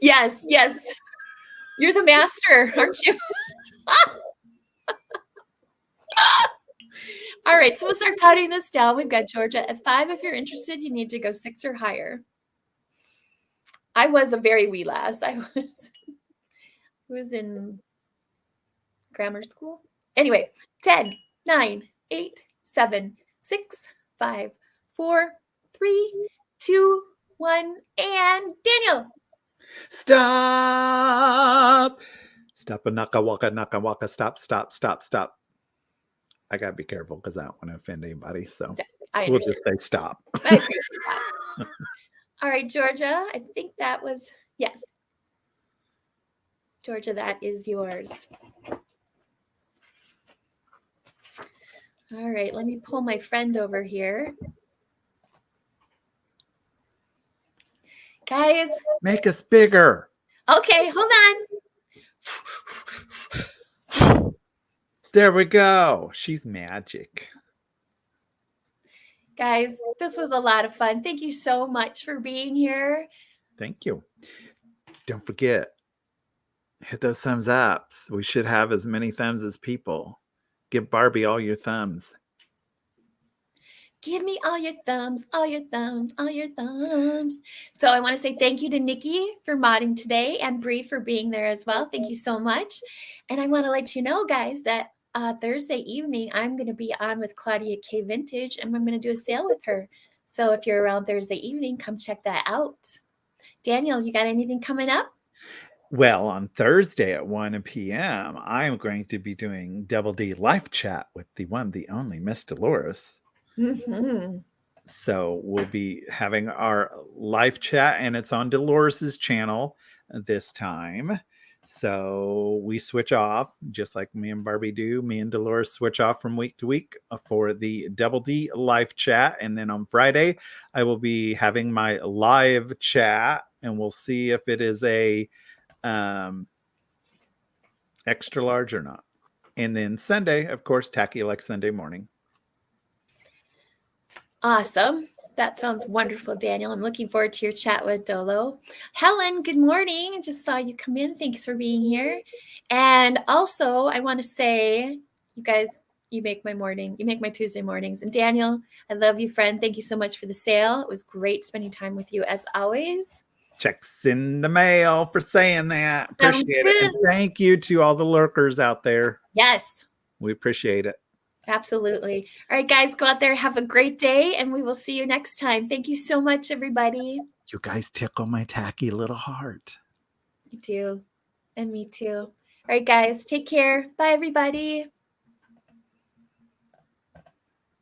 Speaker 1: Yes, yes. You're the master, aren't you? All right, so we'll start counting this down. We've got Georgia at 5. If you're interested, you need to go 6 or higher. I was a very wee lass. I was in grammar school. Anyway, 10, 9, 8, 7, 6, 5, 4, 3, 2, 1, and Daniel.
Speaker 2: Stop! Stop a naka waka, stop, stop, stop, stop. I gotta be careful because I don't want to offend anybody. So
Speaker 1: I
Speaker 2: we'll
Speaker 1: understand.
Speaker 2: just say stop.
Speaker 1: I appreciate that. All right, Georgia. I think that was, yes. Georgia, that is yours. All right, let me pull my friend over here. Guys.
Speaker 2: Make us bigger.
Speaker 1: Okay, hold on.
Speaker 2: There we go. She's magic.
Speaker 1: Guys, this was a lot of fun. Thank you so much for being here.
Speaker 2: Thank you. Don't forget, hit those thumbs ups. We should have as many thumbs as people. Give Barbie all your thumbs.
Speaker 1: Give me all your thumbs, all your thumbs, all your thumbs. So I want to say thank you to Nikki for modding today and Bree for being there as well. Thank you so much. And I want to let you know, guys, that Thursday evening, I'm going to be on with Claudia K Vintage and I'm going to do a sale with her. So if you're around Thursday evening, come check that out. Daniel, you got anything coming up?
Speaker 2: Well, on Thursday at 1 p.m., I am going to be doing Double D live chat with the one, the only Miss Dolores.
Speaker 1: Mm-hmm.
Speaker 2: So we'll be having our live chat, and it's on Dolores's channel this time. So we switch off, just like me and Barbie do. Me and Dolores switch off from week to week for the Double D live chat. And then on Friday, I will be having my live chat, and we'll see if it is a extra large or not. And then Sunday, of course, Tacky like Sunday morning.
Speaker 1: Awesome. That sounds wonderful, Daniel. I'm looking forward to your chat with Dolo. Helen, good morning. I just saw you come in. Thanks for being here. And also, I want to say, you guys, you make my morning. You make my Tuesday mornings. And Daniel, I love you, friend. Thank you so much for the sale. It was great spending time with you as always.
Speaker 2: Checks in the mail for saying that. Appreciate it. And thank you to all the lurkers out there.
Speaker 1: Yes.
Speaker 2: We appreciate it.
Speaker 1: Absolutely. All right, guys, go out there. Have a great day, and we will see you next time. Thank you so much, everybody.
Speaker 2: You guys tickle my tacky little heart.
Speaker 1: You do. And me too. All right, guys, take care. Bye, everybody.